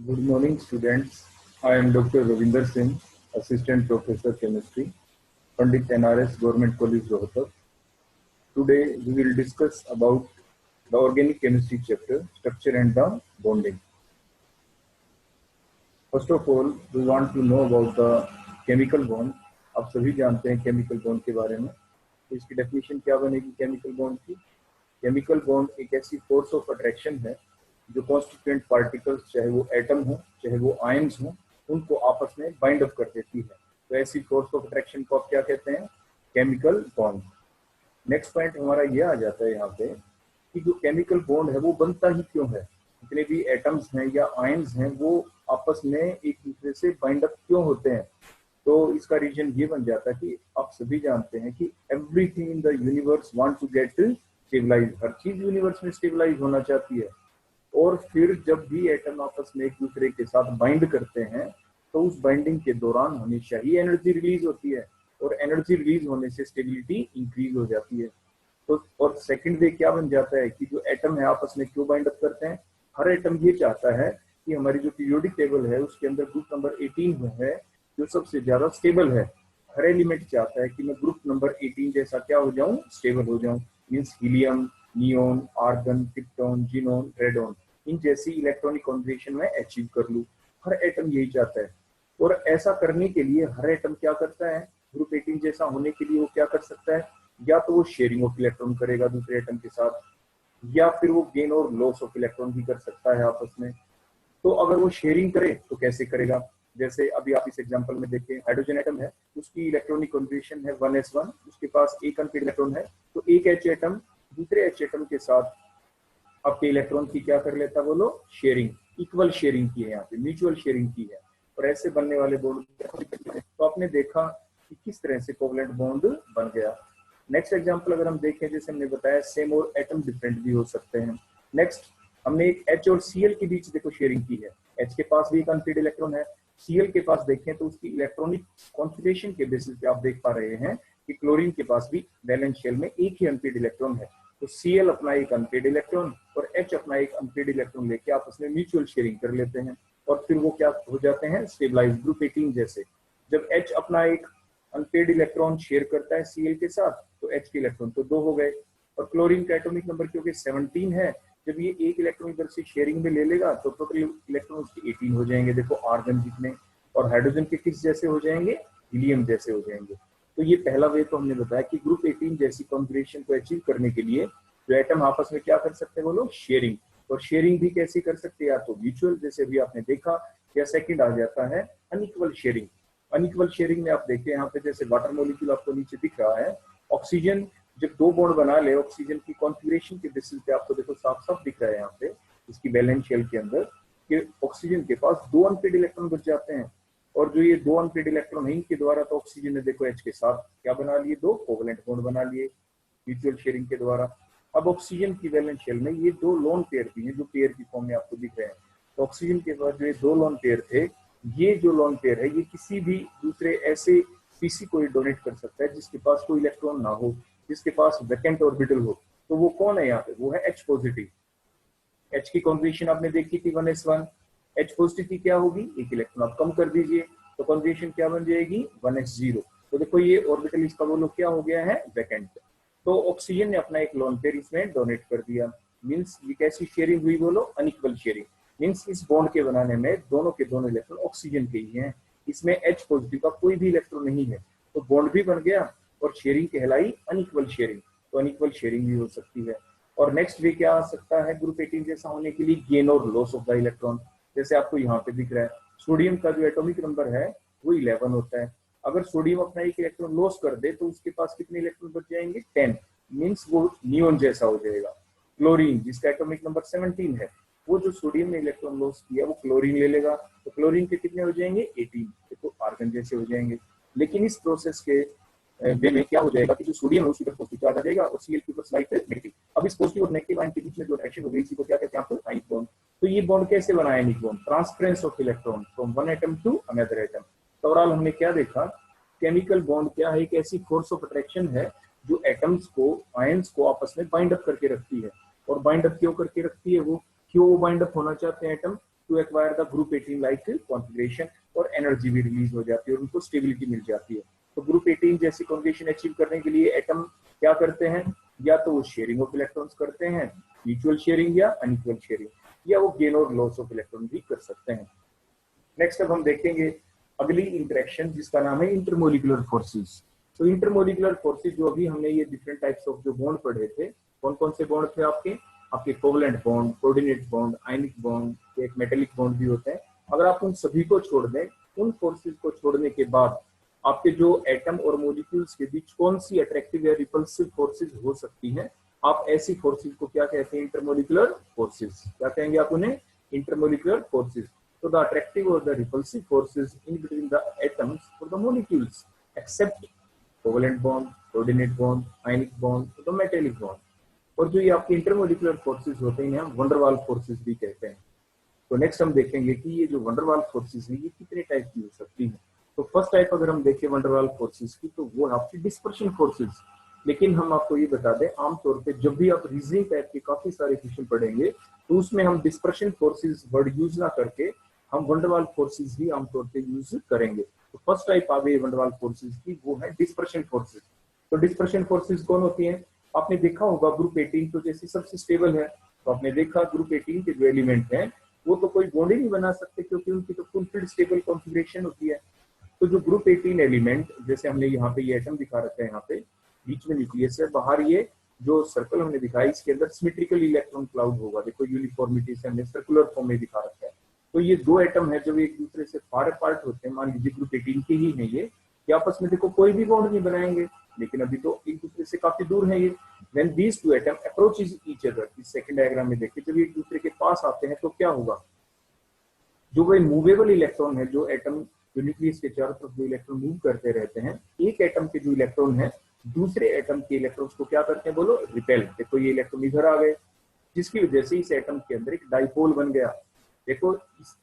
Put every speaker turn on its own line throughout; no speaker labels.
Good morning, students. I am Dr. Ravinder Singh, Assistant Professor Chemistry, Pandit NRS Government College, Rohtak. Today, we will discuss about the organic chemistry chapter, structure and the bonding. First of all, we want to know about the chemical bond. आप सभी जानते हैं chemical bond के बारे में। तो इसकी definition क्या बनेगी केमिकल बॉन्ड की? केमिकल बॉन्ड एक ऐसी फोर्स ऑफ अट्रैक्शन है जो कॉन्स्टिट्यूएंट पार्टिकल्स, चाहे वो एटम हो चाहे वो आयंस हो, उनको आपस में बाइंड अप कर देती है। तो ऐसी फोर्स ऑफ अट्रैक्शन को आप क्या कहते हैं? Chemical bond. नेक्स्ट पॉइंट हमारा ये आ जाता है यहाँ पे कि जो केमिकल बॉन्ड है वो बनता ही क्यों है? जितने भी एटम्स हैं या आयंस हैं वो आपस में एक दूसरे से बाइंड अप क्यों होते हैं? तो इसका रीजन ये बन जाता है कि आप सभी जानते हैं कि everything in the universe want to get stabilise. हर चीज यूनिवर्स में स्टेबलाइज होना चाहती है। और फिर जब भी एटम आपस में एक दूसरे के साथ बाइंड करते हैं तो उस बाइंडिंग के दौरान हमेशा ही एनर्जी रिलीज होती है और एनर्जी रिलीज होने से स्टेबिलिटी इंक्रीज हो जाती है। तो और सेकंड वे क्या बन जाता है कि जो एटम है आपस में क्यों बाइंड अप करते हैं? हर एटम ये चाहता है कि हमारी जो पीरियोडिक टेबल है उसके अंदर ग्रुप नंबर 18 है जो सबसे ज्यादा स्टेबल है। हर एलिमेंट चाहता है कि मैं ग्रुप नंबर 18 जैसा क्या हो जाऊं? स्टेबल हो जाऊं। Means helium, neon, argon, krypton, xenon, radon, इन जैसी इलेक्ट्रॉनिक कॉन्बिनेशन में अचीव कर लूं। हर एटम यही चाहता है। और ऐसा करने के लिए हर एटम क्या करता है? ग्रुप 18 जैसा होने के लिए वो क्या कर सकता है? या तो वो शेयरिंग ऑफ इलेक्ट्रॉन करेगा दूसरे एटम के साथ, या फिर वो गेन और लॉस ऑफ इलेक्ट्रॉन भी कर सकता है आपस में। तो अगर वो शेयरिंग करे तो कैसे करेगा? जैसे अभी आप इस एग्जांपल में देखें, हाइड्रोजन एटम है, उसकी इलेक्ट्रॉनिक कॉन्फिगरेशन है 1s1, उसके पास एक अनपेड इलेक्ट्रॉन है। तो एक H एटम दूसरे H एटम के साथ आपके इलेक्ट्रॉन की क्या कर लेता? बोलो शेयरिंग। इक्वल शेयरिंग की है, यहाँ पे म्यूचुअल शेयरिंग की है। और ऐसे बनने वाले बॉन्ड तो आपने देखा कि किस तरह से कोवलेंट बॉन्ड बन गया। नेक्स्ट एग्जांपल अगर हम देखें, जैसे हमने बताया सेम और एटम डिफरेंट भी हो सकते हैं। नेक्स्ट हमने एक H और Cl के बीच देखो शेयरिंग की है। H के पास भी एक अनपेड इलेक्ट्रॉन है, Cl के पास देखें तो उसकी इलेक्ट्रॉनिक कॉन्फिगरेशन के बेसिस पे आप देख पा रहे हैं कि क्लोरीन के पास भी वैलेंस शेल में एक ही अनपेड इलेक्ट्रॉन है। तो Cl अपना एक अनपेड इलेक्ट्रॉन और H अपना एक अनपेड इलेक्ट्रॉन लेके आपस में म्यूचुअल शेयरिंग कर लेते हैं और फिर वो क्या हो जाते हैं? स्टेबलाइज, ग्रुप 18 जैसे। जब H अपना एक अनपेड इलेक्ट्रॉन शेयर करता है Cl के साथ तो H के इलेक्ट्रॉन तो 2 हो गए। और क्लोरीन का एटॉमिक नंबर क्योंकि 17 है, जब ये एक इलेक्ट्रॉन इधर से शेयरिंग में ले लेगा तो टोटल इलेक्ट्रॉन उसके 18 हो जाएंगे। देखो आर्गन जितने, और हाइड्रोजन के किस जैसे हो जाएंगे? हीलियम जैसे हो जाएंगे। तो ये पहला वे तो हमने बताया कि ग्रुप 18 जैसी कॉन्फिगरेशन को अचीव करने के लिए जो एटम आपस में क्या कर सकते हैं? बोलो शेयरिंग। और शेयरिंग भी कैसे कर सकते हैं? या तो म्यूचुअल जैसे भी आपने देखा, या सेकंड आ जाता है अनइक्वल शेयरिंग। अनइक्वल शेयरिंग में आप देखते हैं यहाँ पे जैसे वाटर मॉलिक्यूल आपको नीचे दिख रहा है, ऑक्सीजन जब 2 बॉन्ड बना ले ऑक्सीजन की कॉन्फिगरेशन के बेसिस पे आपको देखो साफ साफ दिख रहा है यहाँ पे इसकी वैलेंस शेल के अंदर कि ऑक्सीजन के पास 2 अनपेड इलेक्ट्रॉन बच जाते हैं। और जो ये 2 अनपेड इलेक्ट्रॉन है इनके द्वारा तो ऑक्सीजन ने देखो H के साथ क्या बना लिए? 2 कोवलेंट बॉन्ड बना लिए म्यूचुअल शेयरिंग के द्वारा। अब ऑक्सीजन की वैलेंस शेल में ये 2 लोन पेयर भी हैं जो पेयर की फॉर्म में आपको दिख रहे हैं। तो ऑक्सीजन के पास जो ये 2 लोन पेयर थे, ये जो लोन पेयर है ये किसी भी दूसरे ऐसे पीसी को डोनेट कर सकता है जिसके पास कोई इलेक्ट्रॉन ना हो, जिसके पास वैकेंट ऑर्बिटल हो। तो वो कौन है यहाँ पे? वो है H पॉजिटिव। H की कॉन्फिगरेशन आपने देखी थी 1s1। H पॉजिटिव की क्या होगी? एक इलेक्ट्रॉन आप कम कर दीजिए तो कॉन्फिगरेशन क्या बन जाएगी? 1s0। तो देखो ये ऑर्बिटल इसका बोलो क्या हो गया है? वैकेंट। तो ऑक्सीजन ने अपना एक लोन पेयर इसमें डोनेट कर दिया। मीन्स ये कैसी शेयरिंग हुई? बोलो अनइक्वल शेयरिंग। मीन्स इस बॉन्ड के बनाने में दोनों के दोनों इलेक्ट्रॉन ऑक्सीजन के ही हैं, इसमें H पॉजिटिव का कोई भी इलेक्ट्रॉन नहीं है। तो बॉन्ड भी बन गया और शेयरिंग कहलाई अनइक्वल शेयरिंग। तो अनइक्वल शेयरिंग भी हो सकती है। और नेक्स्ट वे क्या आ सकता है ग्रुप 18 जैसा होने के लिए? गेन और लॉस ऑफ द इलेक्ट्रॉन। जैसे आपको यहाँ पे दिख रहा है सोडियम का जो एटॉमिक नंबर है वो 11 होता है। अगर सोडियम अपना एक इलेक्ट्रॉन लॉस कर दे तो उसके पास कितने इलेक्ट्रॉन बच जाएंगे? 10। मीन्स वो नियोन जैसा हो जाएगा। क्लोरीन जिसका एटॉमिक नंबर 17 है, वो जो सोडियम ने इलेक्ट्रॉन लॉस किया वो क्लोरीन ले लेगा तो क्लोरीन के कितने हो जाएंगे? 18। तो आर्गन जैसे हो जाएंगे। लेकिन इस प्रोसेस के वे में क्या हो जाएगा कि जो सोडियम है उसके ऊपर पॉजिटिव चार्ज आ जाएगा और Cl के ऊपर स्लाइट नेगेटिव। अब इस पॉजिटिव और नेगेटिव आयन के बीच में जो रिएक्शन हो गई इसी को क्या कहते हैं? आपको आयनिक बॉन्ड। तो ये बॉन्ड कैसे बना? Ionic bond, transference of electron from one atom to another atom. तो ओवरऑल हमने क्या देखा? केमिकल बॉन्ड क्या है? एक ऐसी फोर्स ऑफ अट्रैक्शन है जो एटम्स को, आयंस को आपस में बाइंड अप करके रखती है। और बाइंड अप क्यों करके रखती है? वो क्यों बाइंड अप होना चाहते हैं atom? To acquire the group 18 like configuration, और एनर्जी भी रिलीज हो जाती है और उनको स्टेबिलिटी मिल जाती है। तो ग्रुप 18 जैसी कॉन्फिगरेशन अचीव करने के लिए एटम क्या करते हैं, या तो वो शेयरिंग ऑफ इलेक्ट्रॉन्स करते हैं, म्यूचुअल शेयरिंग या अनइक्वल शेयरिंग, या वो गेन और लॉस ऑफ इलेक्ट्रॉन भी कर सकते हैं। नेक्स्ट अब हम देखेंगे अगली इंटरेक्शन जिसका नाम है इंटरमोलिकुलर फोर्सेस। तो इंटरमोलिकुलर फोर्सेस जो अभी हमने ये डिफरेंट टाइप्स ऑफ जो बॉन्ड पढ़े थे, कौन कौन से बॉन्ड थे आपके covalent bond, coordinate bond, ionic bond, एक मेटेलिक बॉन्ड भी होते हैं। अगर आप उन सभी को छोड़ दें, उन फोर्सेस को छोड़ने के बाद आपके जो एटम और मॉलिक्यूल्स के बीच कौन सी अट्रैक्टिव या रिपल्सिव फोर्सेस हो सकती हैं, आप ऐसी फोर्सेस को क्या कहते हैं, इंटरमोलिकुलर फोर्सेस। क्या कहेंगे आप उन्हें, intermolecular forces. So the attractive or the repulsive forces in between the atoms or the molecules, except covalent bond, coordinate bond, ionic bond, or the metallic bond. और जो ये आपके इंटरमोलिकुलर फोर्सेस होते हैं, हम वंडरवाल फोर्सेस भी कहते हैं। तो नेक्स्ट हम देखेंगे कि ये जो वंडरवाल फोर्सेस है ये कितने टाइप की हो सकती है। तो फर्स्ट टाइप अगर हम देखें वंडरवाल फोर्सेस की, तो वो आपकी डिस्पर्शन फोर्सेस। लेकिन हम आपको ये बता दें, आमतौर पे जब भी आप रीजनिंग टाइप के काफी सारे क्वेश्चन पढ़ेंगे तो उसमें हम डिस्पर्शन फोर्सेस वर्ड यूज ना करके हम वंडरवाल फोर्सेस ही आमतौर पे यूज करेंगे। तो फर्स्ट टाइप आ गई वंडरवाल फोर्सेस की, वो है डिस्पर्शन फोर्सेस। तो डिस्पर्शन फोर्सेस कौन होती हैं, आपने देखा होगा ग्रुप 18 तो जैसे सबसे स्टेबल है, तो आपने देखा ग्रुप 18 के जो एलिमेंट हैं वो तो कोई बॉन्ड ही नहीं बना सकते क्योंकि उनकी तो फुलफिल्ड स्टेबल कॉन्फिगरेशन होती है। तो जो ग्रुप 18 एलिमेंट, जैसे हमने यहाँ पे ये एटम दिखा रखा है, यहाँ पे बीच में न्यूक्लियस है, बाहर ये जो सर्कल हमने दिखाई इसके अंदर सिमेट्रिकल इलेक्ट्रॉन क्लाउड होगा। देखो यूनिफॉर्मिटी से हमने सर्कुलर फॉर्म में दिखा रखा है। तो ये दो एटम है जब एक दूसरे से फार अपार्ट होते हैं, मान लीजिए ग्रुप 18 के ही है ये, कि आपस में देखो कोई भी बॉन्ड नहीं बनाएंगे, लेकिन अभी तो एक दूसरे से काफी दूर है ये। When these two atom approaches each other, इस सेकंड डायग्राम में देखिए, जब एक दूसरे के पास आते हैं तो क्या होगा, जो वो मूवेबल इलेक्ट्रॉन है, जो एटम जो न्यूक्लियस के चारों तरफ जो इलेक्ट्रॉन मूव करते रहते हैं, एक एटम के जो इलेक्ट्रॉन है दूसरे एटम के इलेक्ट्रॉन्स को क्या करते हैं, बोलो रिपेल। देखो ये इलेक्ट्रॉन इधर आ गए, जिसकी वजह से इस एटम के अंदर एक डाइपोल बन गया। देखो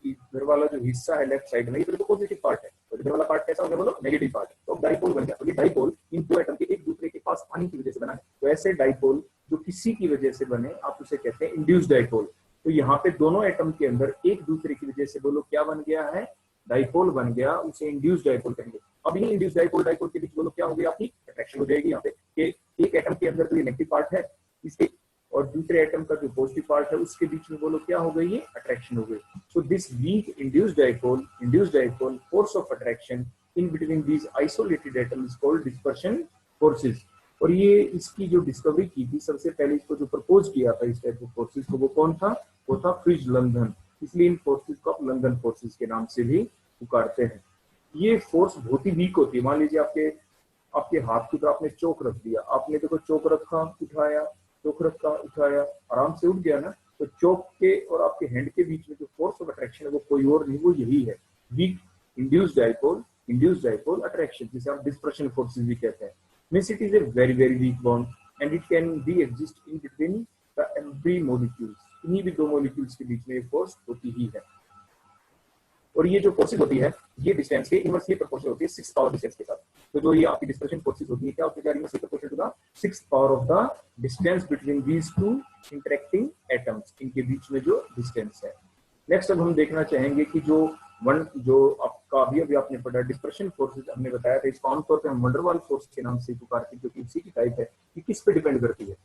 इधर वाला जो हिस्सा है लेफ्ट साइड में, ये तो पॉजिटिव पार्ट है, और इधर वाला पार्ट कैसा होगा, बोलो नेगेटिव पार्ट। तो डाइपोल बन गया। तो ये डाइपोल इन दो एटम के एक दूसरे के पास आने की वजह से बना है। तो ऐसे डाइपोल जो किसी की वजह से बने, आप उसे कहते हैं इंड्यूस्ड डाइपोल। तो यहाँ पे दोनों एटम के अंदर एक दूसरे की वजह से बोलो क्या बन गया है, डाइपोल बन गया, उसे इंड्यूस्ड डाइपोल कहेंगे। अब ये इंड्यूस्ड डाइपोल डाइपोल के बीच बोलो क्या हो गई, आपकी अट्रैक्शन हो जाएगी। यहाँ पे कि एक एटम के अंदर तो ये नेगेटिव पार्ट है इसके, और दूसरे एटम का जो पॉजिटिव पार्ट है उसके बीच में बोलो क्या हो गई, ये अट्रैक्शन हो गई। So this weak induced dipole force of attraction in between these isolated atom is called dispersion forces. और ये इसकी जो डिस्कवरी की थी, सबसे पहले इसको जो प्रपोज किया था इस टाइप ऑफ फोर्सेस को, वो कौन था, वो था फ्रिज लंदन। इसलिए इन फोर्सेस को आप लंदन फोर्सेस के नाम से भी पुकारते हैं। ये फोर्स बहुत ही वीक होती है। मान लीजिए आपके हाथ के ऊपर आपने चौक रख दिया, आपने देखो चौक रखा उठाया, चौक रखा उठाया, आराम से उठ गया ना। तो चौक के और आपके हैंड के बीच में जो फोर्स ऑफ अट्रैक्शन है वो कोई और नहीं, वो यही है, वीक इंड्यूस्ड डाइपोल अट्रैक्शन, जिसे आप डिस्पर्शन फोर्सेस भी कहते हैं। Means it is a very very weak bond and it can be exist in between the every molecules. इन्हीं भी दो मॉलिक्यूल्स के बीच में ये फोर्स होती ही है। और ये जो फोर्सेस होती है ये डिस्टेंस के इनवर्सली प्रोपोर्शनल होती है 6 पावर डिस्टेंस के साथ। तो जो ये आपकी डिस्पर्शन फोर्सेस होती है क्या होती है, inversely proportional to the 6 power of the distance between these two interacting atoms, इनके बीच में जो डिस्टेंस है। नेक्स्ट अब हम देखना चाहेंगे कि जो आपका अभी आपने पढ़ा डिस्पर्शन फोर्सेस, हमने बताया था इसको आमतौर पर हम वंडरवाल फोर्स के नाम से पुकारते हैं, क्योंकि इसी की टाइप है कि किस पे डिपेंड करती है।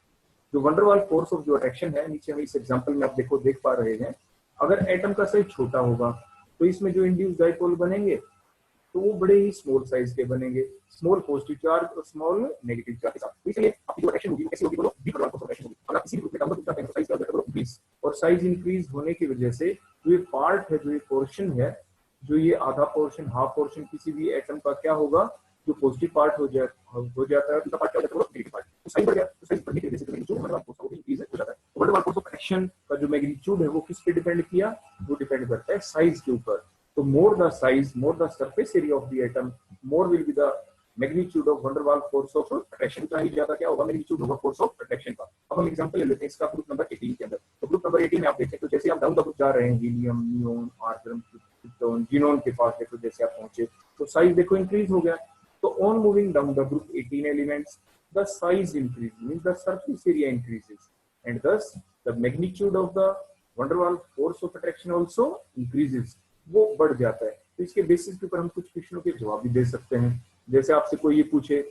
जो वंडरवाल फोर्स ऑफ जो अट्रैक्शन है, नीचे हम इस एग्जांपल में आप देख पा रहे हैं, अगर एटम का साइज छोटा होगा तो इसमें जो इंड्यूस्ड डाइपोल बनेंगे तो वो बड़े ही स्मॉल साइज के बनेंगे, स्मॉल पॉजिटिव चार्ज और स्मॉल नेगेटिव चार्ज के साथ। तो इसलिए आपकी जो अट्रैक्शन होगी कैसी होगी, बोलो वीक वंडरवाल फोर्स अट्रैक्शन होगी। अगर आप किसी भी ग्रुप में काम करते हैं तो साइज क्या होता है, बोलो इंक्रीज। और साइज इंक्रीज होने की वजह से जो ये पार्ट है, जो ये पोर्शन है, जो ये आधा पोर्शन हाफ पोर्शन किसी भी एटम का क्या होगा, जो पॉजिटिव पार्ट हो जाता है, दूसरा पार्ट क्या हो जाता है, नेगेटिव पार्ट। तो साइज बढ़ गया, तो साइज बढ़ने की वजह से जो वंडरवाल फोर्स है वो इंक्रीज हो जाता है। वंडरवाल फोर्स ऑफ एक्शन का जो मैग्नीट्यूड है वो किस पे डिपेंड किया, वो डिपेंड करता है साइज के ऊपर। तो more the size, more the surface area of the atom, more will be the magnitude of van der Waals force of attraction। उतना ही ज्यादा क्या होगा, मैग्नीट्यूड होगा फोर्स ऑफ अट्रैक्शन का। अब हम एग्जांपल ले लेते हैं इसका ग्रुप नंबर 18 के अंदर। तो ग्रुप नंबर 18 में आप देखें तो जैसे आप डाउन द ग्रुप जा रहे हैं, हीलियम, नियोन, आर्गन, प्लूटोन, जीनोन के पास देखो जैसे आप पहुंचे तो साइज देखो इंक्रीज हो गया। तो on moving down the group 18 elements the size increase, means the surface area increases, and thus the magnitude of the van der Waals force of attraction also increases, वो बढ़ जाता है। तो इसके बेसिस के ऊपर हम कुछ क्वेश्चनों के जवाब भी दे सकते हैं। जैसे आपसे कोई ये पूछे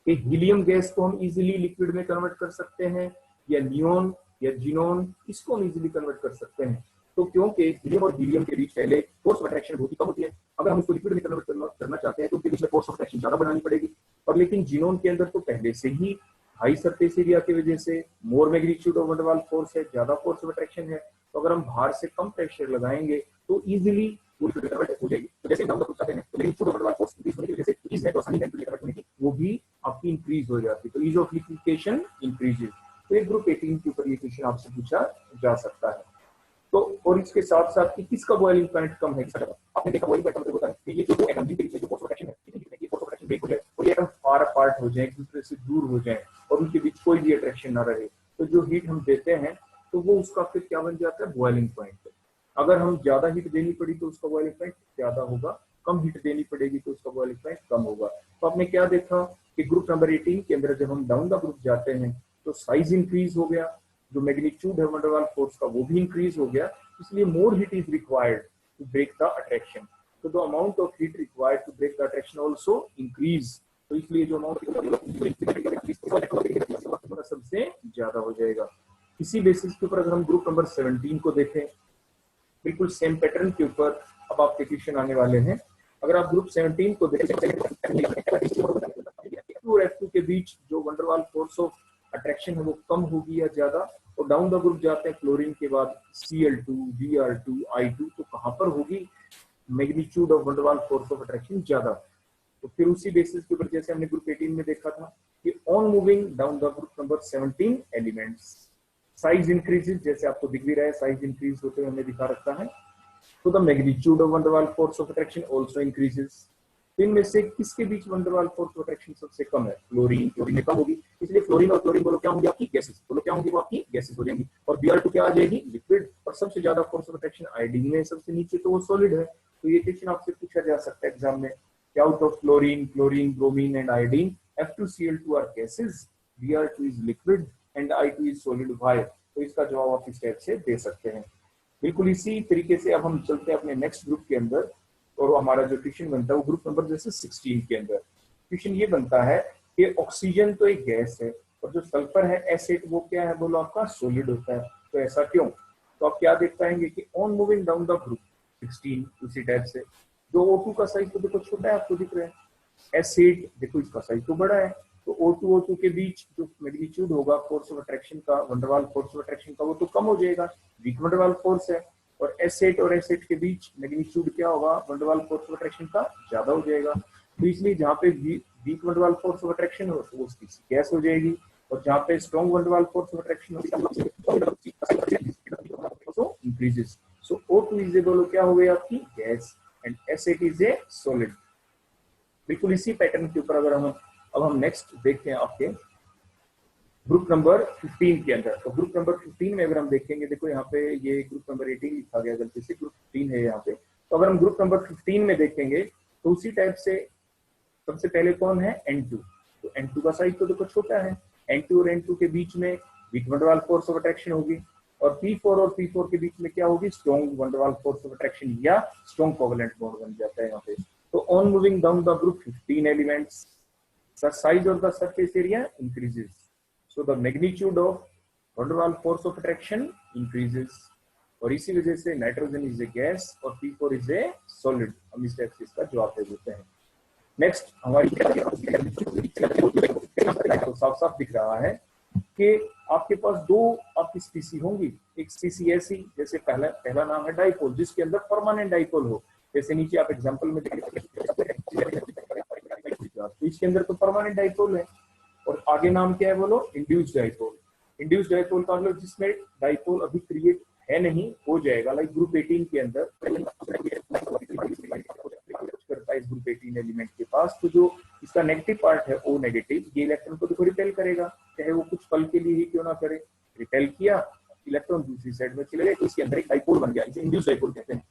कि हीलियम गैस को हम इजीली लिक्विड में कन्वर्ट कर सकते हैं या नियोन या जिनोन, इसको हम इजीली कन्वर्ट कर सकते हैं। तो क्योंकि हीलियम और हीलियम के बीच पहले फोर्स ऑफ अट्रैक्शन बहुत ही कम होती है, अगर हम इसको लिक्विड में कन्वर्ट करना चाहते हैं तो उनके बीच में फोर्स ऑफ अट्रैक्शन ज्यादा बनानी पड़ेगी। और लेकिन जिनोन के अंदर तो पहले से ही हाई सरफेस एरिया की वजह से मोर मैग्नीट्यूड ऑफ वंडरवाल फोर्स है, ज्यादा फोर्स ऑफ अट्रैक्शन है, तो अगर हम बाहर से कम प्रेशर लगाएंगे तो इजीली कन्वर्ट हो जाएगी। तो जैसे हम चाहते हैं तो magnitude of van der Waals force increase होने की वजह से इज है तो आसानी से कन्वर्ट होने की वो भी आपकी इंक्रीज हो जाती है। तो ईज ऑफ लिक्विफिकेशन इंक्रीजेस। तो एक ग्रुप 18 के ऊपर ये क्वेश्चन आपसे पूछा जा सकता है। तो और इसके साथ साथ कि किसका बॉइलिंग पॉइंट कम है, आपने देखा बॉइलिंग पॉइंट होता है कि ये जो दो एटम के बीच में जो फोर्स ऑफ अट्रैक्शन है, ये फोर्स ऑफ अट्रैक्शन ब्रेक हो जाए और ये एटम फार अपार्ट हो जाए, एक दूसरे से दूर हो जाए और उनके बीच कोई भी अट्रैक्शन ना रहे, तो जो हीट हम देते हैं तो वो उसका फिर क्या बन जाता है, बॉइलिंग पॉइंट। अगर हम ज्यादा हीट देनी पड़ी तो उसका बॉइलिंग पॉइंट ज्यादा होगा, कम हीट देनी पड़ेगी तो उसका बॉइलिंग पॉइंट कम होगा। तो आपने क्या देखा कि ग्रुप नंबर 18 के अंदर जब हम डाउन द ग्रुप जाते हैं तो साइज इंक्रीज हो गया, जो मैग्नीट्यूड है वंडरवाल फोर्स का वो भी इंक्रीज हो गया, इसलिए more heat is required to break the attraction. तो the amount of heat required to break the attraction also increase. तो इसलिए जो अमाउंट सबसे ज्यादा हो जाएगा। इसी बेसिस के ऊपर अगर हम ग्रुप नंबर 17 को देखें, बिल्कुल सेम पैटर्न के ऊपर अब आपके क्वेश्चन आने वाले हैं। अगर आप ग्रुप 17 को देखें और F2 के बीच जो वंडरवाल फोर्स ऑफ अट्रैक्शन है वो कम होगी या ज्यादा, और डाउन द ग्रुप जाते हैं क्लोरीन के बाद Cl2, Br2, I2, तो कहां पर होगी magnitude of van der Waals force of attraction ज्यादा। तो फिर उसी बेसिस के ऊपर जैसे हमने ग्रुप 18 में देखा था कि on moving down the group number 17 elements size increases, जैसे आपको दिख भी रहा है साइज इंक्रीज होते हुए हमने दिखा रखा है, तो the magnitude of van der Waals force of attraction also increases. इनमें से किसके बीच वंडरवाल फोर्स ऑफ अट्रैक्शन सबसे कम है, क्लोरीन, क्लोरीन में कम होगी, इसलिए फ्लोरीन और क्लोरीन बोलो क्या होंगी आपकी गैसेस, बोलो क्या होंगी वो आपकी गैसेस हो जाएंगी, और Br2 क्या आ जाएगी, लिक्विड। और सबसे ज्यादा फोर्स ऑफ अट्रैक्शन आयोडीन में, सबसे नीचे तो वो सॉलिड है। तो ये क्वेश्चन आपसे पूछा जा सकता है एग्जाम में कि out of chlorine, chlorine, bromine and iodine F2Cl2 are gases, Br2 is liquid and I2 is solid, why? तो इसका जवाब आप इस टाइप से दे सकते हैं। बिल्कुल इसी तरीके से अब हम चलते हैं अपने नेक्स्ट ग्रुप के अंदर, और हमारा जो क्वेश्चन बनता है वो ग्रुप नंबर जैसे 16 के अंदर क्वेश्चन ये बनता है कि ऑक्सीजन तो एक गैस है और जो सल्फर है एसिड वो क्या है, बोलो आपका सॉलिड होता है। तो ऐसा क्यों? तो आप क्या देख पाएंगे कि on moving down the group 16 उसी टाइप से जो O2 का साइज तो देखो छोटा है, आपको दिख रहा है, एसिड देखो इसका साइज तो बड़ा है, तो O2 के बीच जो मैग्नीट्यूड होगा फोर्स ऑफ अट्रैक्शन का, वंडरवाल फोर्स ऑफ अट्रैक्शन का, वो तो कम हो जाएगा, वीक वंडरवाल फोर्स है। और एसिड के बीच मैग्नीट्यूड क्या होगा, वंडरवाल फोर्स ऑफ अट्रैक्शन का ज्यादा हो जाएगा। तो इसलिए जहाँ पे weak van der Waals force of attraction हो तो उसकी गैस हो जाएगी, और जहाँ पे strong van der Waals force of attraction हो इंक्रीजेस। सो O2 इज बोलो क्या हो गई आपकी gas, and acid is a solid. बिल्कुल इसी पैटर्न के ऊपर अगर हम नेक्स्ट देखते हैं आपके ग्रुप नंबर 15 के अंदर, तो ग्रुप नंबर 15 में अगर हम देखेंगे, देखो यहाँ पे ये ग्रुप नंबर 18 लिखा गया गलती से, ग्रुप 15 है यहाँ पे। तो अगर हम ग्रुप नंबर 15 में देखेंगे तो उसी टाइप से सबसे पहले कौन है, N2। तो N2 का साइज तो देखो छोटा है, N2 और N2 के बीच में weak van der Waals force of attraction होगी, और P4 और P4 के बीच में क्या होगी, strong van der Waals force of attraction या स्ट्रॉन्ग कोवेलेंट बॉन्ड बन जाता है यहाँ पे। तो on moving down the group 15 elements the size of the surface area increases, so the magnitude of van der Waals force of attraction increases, और इसी वजह से नाइट्रोजन इज ए गैस और P4 इज ए सॉलिड। हम इस type से इसका जवाब दे देते हैं। नेक्स्ट हमारी तो साफ साफ दिख रहा है कि आपके पास दो आपकी स्पीसी होंगी, एक स्पीसी ऐसी जैसे पहला नाम है डाइपोल, जिसके अंदर परमानेंट डाइपोल हो, जैसे नीचे आप एग्जांपल में तो इसके अंदर तो परमानेंट डाइपोल है, और आगे नाम क्या है बोलो, इंड्यूस्ड डाइपोल। इंड्यूस्ड डाइपोल का मतलब जिसमें डाइपोल अभी क्रिएट है नहीं, हो जाएगा, लाइक ग्रुप 18 के अंदर करता है इस ग्रुप 18 एलिमेंट के पास। तो जो इसका नेगेटिव पार्ट है O नेगेटिव, ये इलेक्ट्रॉन को देखो रिपेल करेगा, चाहे वो कुछ पल के लिए ही क्यों ना करे, रिपेल किया, इलेक्ट्रॉन दूसरी साइड में चले गए, तो इसके अंदर एक डाइपोल बन गया, इसे इंड्यूस्ड डाइपोल कहते हैं।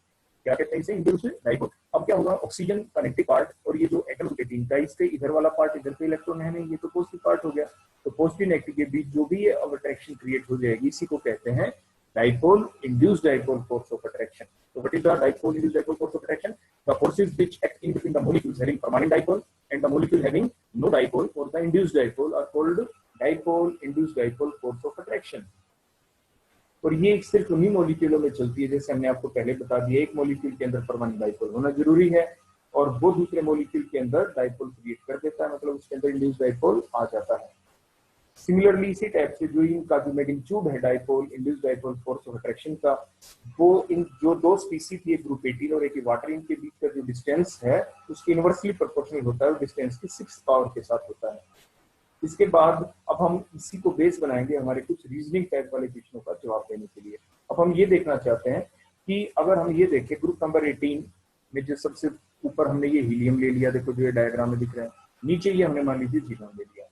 क्या कहते हैं इसे, इंड्यूस्ड डाइपोल। अब क्या होगा, ऑक्सीजन का नेगेटिव पार्ट और ये जो एटम 18 का, इसके इधर वाला पार्ट, इधर पे इलेक्ट्रॉन है नहीं, ये तो पॉजिटिव पार्ट हो गया, तो पॉजिटिव नेगेटिव के बीच जो भी अब अट्रैक्शन क्रिएट हो जाएगी, इसी को कहते हैं dipole induced dipole force of attraction. So what is the dipole induced dipole force of attraction? The forces which act in between the molecules having permanent dipole and the molecule having no dipole or the induced dipole are called dipole induced dipole force of attraction. और ये सिर्फ उन्हीं मॉलिक्यूलों में चलती है जैसे हमने आपको पहले बता दिया, एक मॉलिक्यूल के अंदर परमानेंट डाइपोल होना जरूरी है और वो दूसरे मॉलिक्यूल के अंदर डाइपोल क्रिएट कर देता है, मतलब उसके अंदर इंड्यूस्ड डाइपोल आ जाता है। सिमिलरली इसी टाइप से जो इनका जो मैग्नीट्यूड है dipole induced dipole force of attraction का, वो इन जो दो स्पीसी थी, एक ग्रुप 18 और एक वाटर, इनके बीच का जो डिस्टेंस है उसकी इनवर्सली प्रोपोर्शनल होता है, डिस्टेंस की 6 पावर के साथ होता है। इसके बाद अब हम इसी को बेस बनाएंगे हमारे कुछ रीजनिंग टाइप वाले क्वेश्चनों का जवाब देने के लिए। अब हम ये देखना चाहते हैं कि अगर हम ये देखें ग्रुप नंबर 18 में जो सबसे ऊपर हमने ये हीलियम ले लिया, देखो जो ये डायग्राम में दिख रहा है, नीचे ये हमने मान लीजिए जीनोन ले लिया,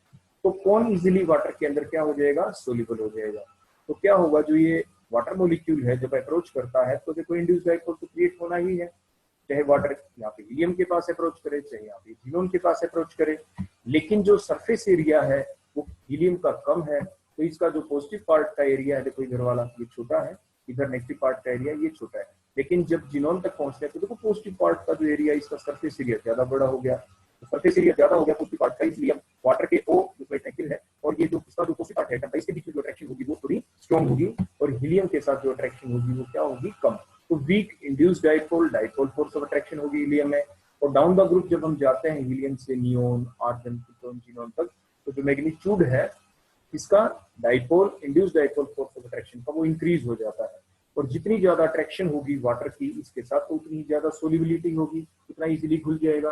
तो कौन इजीली वाटर के अंदर क्या हो जाएगा, सोल्यूबल हो जाएगा। तो क्या होगा, जो ये वाटर मॉलिक्यूल है जब अप्रोच करता है तो देखो इंड्यूस्ड डाइपोल तो क्रिएट होना ही है, चाहे वाटर यहाँ पे हीलियम के पास अप्रोच करे चाहे यहाँ पे जीनोन के पास अप्रोच करे। लेकिन जो सरफेस एरिया है वो हीलियम का कम है, तो इसका जो पॉजिटिव पार्ट का एरिया है, देखो इधर वाला ये छोटा है, इधर नेगेटिव पार्ट का एरिया ये छोटा है। लेकिन जब जीनोन तक पहुंचने तो देखो पॉजिटिव पार्ट का जो एरिया, इसका सरफेस एरिया ज्यादा बड़ा हो गया, तो सरफेस एरिया ज्यादा हो गया पॉजिटिव पार्ट का, इसलिए वाटर के ओ जो नेगेटिव है और ये जो इसका जो पॉजिटिव पार्ट है इसके बीच में जो अट्रैक्शन होगी वो थोड़ी स्ट्रॉन्ग होगी और हीलियम के साथ जो अट्रैक्शन होगी वो क्या होगी, कम। तो weak induced dipole dipole force of attraction होगी हीलियम में। और डाउन द ग्रुप जब हम जाते हैं हीलियम से नियोन, आर्गन, कीटोन, जीनोन तक, तो जो मैग्नीट्यूड है इसका dipole induced dipole force of attraction का वो इंक्रीज हो जाता है। और जितनी ज्यादा अट्रैक्शन होगी वाटर की इसके साथ तो उतनी ज्यादा सोल्युबिलिटी होगी, उतना इजीली घुल जाएगा।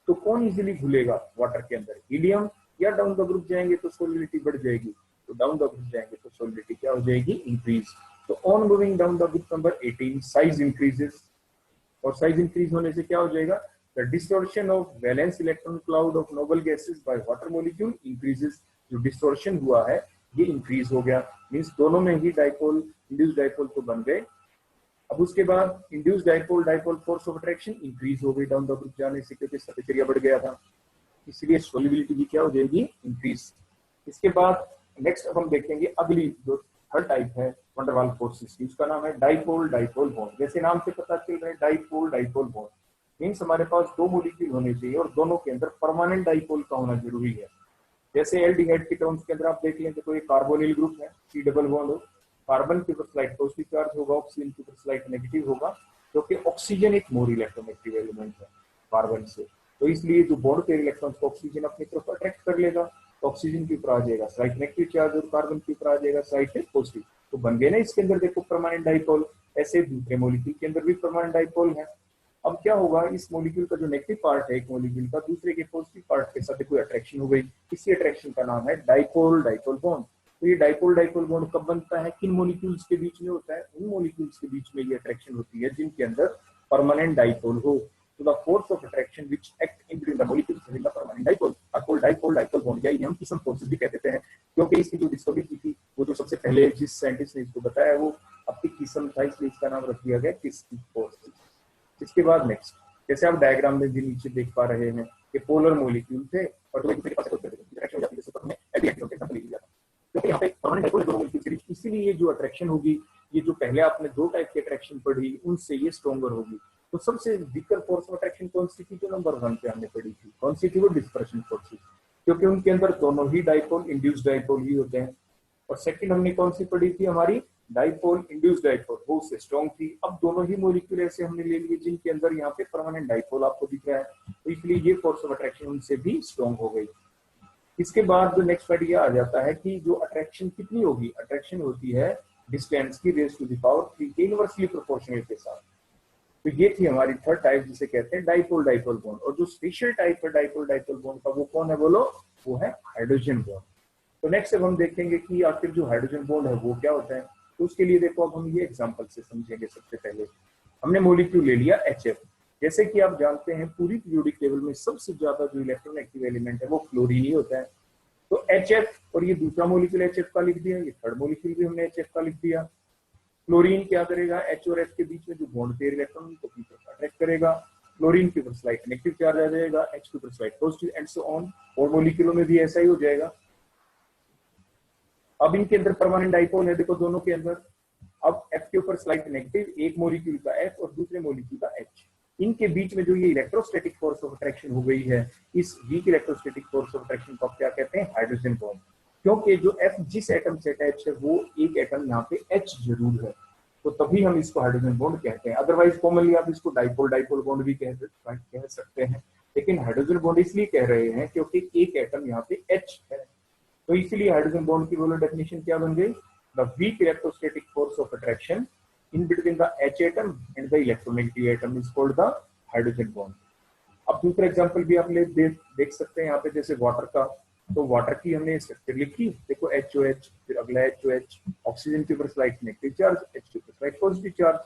तो कौन इजीली घुलेगा वाटर के अंदर, हीलियम या डाउन द ग्रुप जाएंगे तो सोल्युबिलिटी बढ़ जाएगी, तो डाउन द ग्रुप जाएंगे तो सोल्युबिलिटी क्या हो जाएगी, इंक्रीज। तो on moving down the group number 18 size increases, और साइज इंक्रीज होने से क्या हो जाएगा, the distortion of valence electron cloud of noble gases by water molecule increases. जो डिस्टॉर्शन हुआ है ये इंक्रीज हो गया, मींस दोनों में ही डाइपोल इंड्यूस्ड डाइपोल तो बन गए। अब उसके बाद induced dipole dipole force of attraction increase हो गई डाउन द ग्रुप जाने से, क्योंकि सरफेस एरिया बढ़ गया था, इसलिए सोल्युबिलिटी भी क्या हो जाएगी, इंक्रीज। इसके बाद नेक्स्ट अब हम देखेंगे अगली जो थर्ड टाइप है वंडर वाल फोर्सेस की, उसका नाम है डाइपोल डाइपोल बॉन्ड। जैसे नाम से पता चल रहा है डाइपोल डाइपोल बॉन्ड मीन्स हमारे पास दो मॉलिक्यूल होने चाहिए और दोनों के अंदर परमानेंट डाइपोल का होना जरूरी है। जैसे एल्डिहाइड के टर्म्स के अंदर आप देख लें तो एक कार्बोनिल ग्रुप है, सी डबल बॉन्ड हो, कार्बन के ऊपर स्लाइड पॉजिटिव चार्ज होगा, ऑक्सीजन के ऊपर स्लाइड नेगेटिव होगा, क्योंकि ऑक्सीजन एक मोर इलेक्ट्रोनेगेटिव एलिमेंट है कार्बन से, तो इसलिए जो बॉन्ड के इलेक्ट्रॉन्स को ऑक्सीजन अपनी तरफ अट्रैक्ट कर लेगा, तो ऑक्सीजन के ऊपर आ जाएगा स्लाइड नेगेटिव चार्ज और कार्बन के ऊपर आ जाएगा स्लाइड पॉजिटिव, तो बन गए ना इसके अंदर देखो परमानेंट डाइपोल। ऐसे दूसरे मॉलिक्यूल के अंदर भी परमानेंट डाइपोल है। अब क्या होगा, इस मॉलिक्यूल का जो नेगेटिव पार्ट है एक मॉलिक्यूल का दूसरे के पॉजिटिव पार्ट के साथ कोई अट्रैक्शन हो गई, इसी अट्रैक्शन का नाम है डाइपोल डाइपोल बॉन्ड। तो ये डाइपोल डाइपोल बॉन्ड कब बनता है, किन मॉलिक्यूल्स के बीच में होता है, उन मॉलिक्यूल्स के बीच में ये अट्रैक्शन होती है जिनके अंदर परमानेंट डाइपोल हो। तो the force of attraction which act in between the molecules having the permanent dipole are called dipole dipole bond, या हम किस्म फोर्सेस भी कहते हैं, क्योंकि इसकी जो डिस्कवरी की थी वो जो सबसे पहले जिस साइंटिस्ट ने इसको बताया वो अपनी किस्म था, इसलिए इसका नाम रख दिया गया किस्म फोर्सेस। इसके बाद नेक्स्ट, जैसे आप डायग्राम में भी नीचे देख पा रहे हैं कि पोलर मॉलिक्यूल थे और जो एक दूसरे के पास इंटरेक्शन हो जाती है, जैसे हमने एल्डिहाइड के एग्जांपल ले लिया था, क्योंकि यहाँ पे परमानेंट डाइपोल दोनों मॉलिक्यूल के बीच, इसीलिए ये जो अट्रैक्शन होगी, ये जो पहले आपने दो टाइप की अट्रैक्शन पढ़ी उनसे ये स्ट्रॉन्गर होगी। तो सबसे वीकर फोर्स ऑफ अट्रैक्शन कौन सी थी, जो नंबर 1 पे हमने पढ़ी थी, कौन सी थी, वो डिस्पर्शन फोर्सेस, क्योंकि उनके अंदर दोनों ही डाइपोल इंड्यूस्ड डाइपोल ही होते हैं। और सेकंड हमने कौन सी पढ़ी थी, हमारी डाइपोल इंड्यूस्ड डाइपोल, वो उससे स्ट्रॉन्ग थी। अब दोनों ही मॉलिक्यूल ऐसे हमने ले लिए जिनके अंदर यहाँ पे परमानेंट डाइपोल आपको दिख रहा है, तो इसलिए ये फोर्स ऑफ अट्रैक्शन उनसे भी स्ट्रॉन्ग हो गई। इसके बाद जो नेक्स्ट आइडिया आ जाता है कि जो अट्रैक्शन कितनी होगी, अट्रैक्शन होती है डिस्टेंस की रेज़ टू द पावर 3 के इनवर्सली प्रोपोर्शनल के साथ। तो ये थी हमारी थर्ड टाइप जिसे कहते हैं डाइपोल डाइपोल बॉन्ड। और जो स्पेशल टाइप है डाइपोल डाइपोल बॉन्ड का वो कौन है, बोलो, वो है हाइड्रोजन बॉन्ड। तो नेक्स्ट अब हम देखेंगे कि आखिर जो हाइड्रोजन बॉन्ड है वो क्या होता है। तो उसके लिए देखो अब हम ये एग्जांपल से समझेंगे। सबसे पहले हमने मॉलिक्यूल ले लिया HF। जैसे कि आप जानते हैं पूरी पीरियोडिक टेबल में सबसे ज्यादा जो इलेक्ट्रोनेगेटिव एलिमेंट है वो फ्लोरीन ही होता है। तो HF और ये दूसरा मॉलिक्यूल HF का लिख दिया, ये थर्ड मॉलिक्यूल भी हमने HF का लिख दिया। फ्लोरीन क्या करेगा, H और F के बीच में जो बॉन्ड पेयर इलेक्ट्रॉन को अपनी तरफ अट्रैक्ट करेगा। फ्लोरीन के ऊपर स्लाइड नेगेटिव चार्ज आ जाएगा, H के ऊपर slide positive and so on. और मॉलिक्यूलों में भी ऐसा ही हो जाएगा। अब इनके अंदर परमानेंट डाइपोल है, देखो दोनों के अंदर। अब F के ऊपर स्लाइट नेगेटिव, एक मॉलिक्यूल का F और दूसरे मॉलिक्यूल का H, इनके बीच में जो ये इलेक्ट्रोस्टैटिक फोर्स ऑफ अट्रैक्शन हो गई है, इस weak electrostatic force of attraction को क्या कहते हैं? Hydrogen bond. क्योंकि जो F जिस एटम से अटैच है वो एक एटम यहाँ पे H जरूर है, तो तभी हम इसको हाइड्रोजन बॉन्ड कहते हैं। अदरवाइज कॉमनली आप इसको डाइपोल डाइपोल बॉन्ड भी कह सकते हैं, लेकिन हाइड्रोजन बॉन्ड इसलिए कह रहे हैं क्योंकि एक एटम यहाँ पे H है। तो इसलिए हाइड्रोजन बॉन्ड की बोलो डेफिनेशन क्या बन गई? The weak electrostatic force of attraction in between the H atom and the electronegative atom is called the hydrogen bond। अब दूसरा एग्जांपल भी आप देख सकते हैं यहाँ पे, जैसे वाटर का। तो वाटर की हमने स्ट्रक्चर लिखी, देखो HOH, फिर अगला HOH, ऑक्सीजन के ऊपर स्लाइट नेगेटिव चार्ज, H के ऊपर स्लाइट पॉजिटिव चार्ज।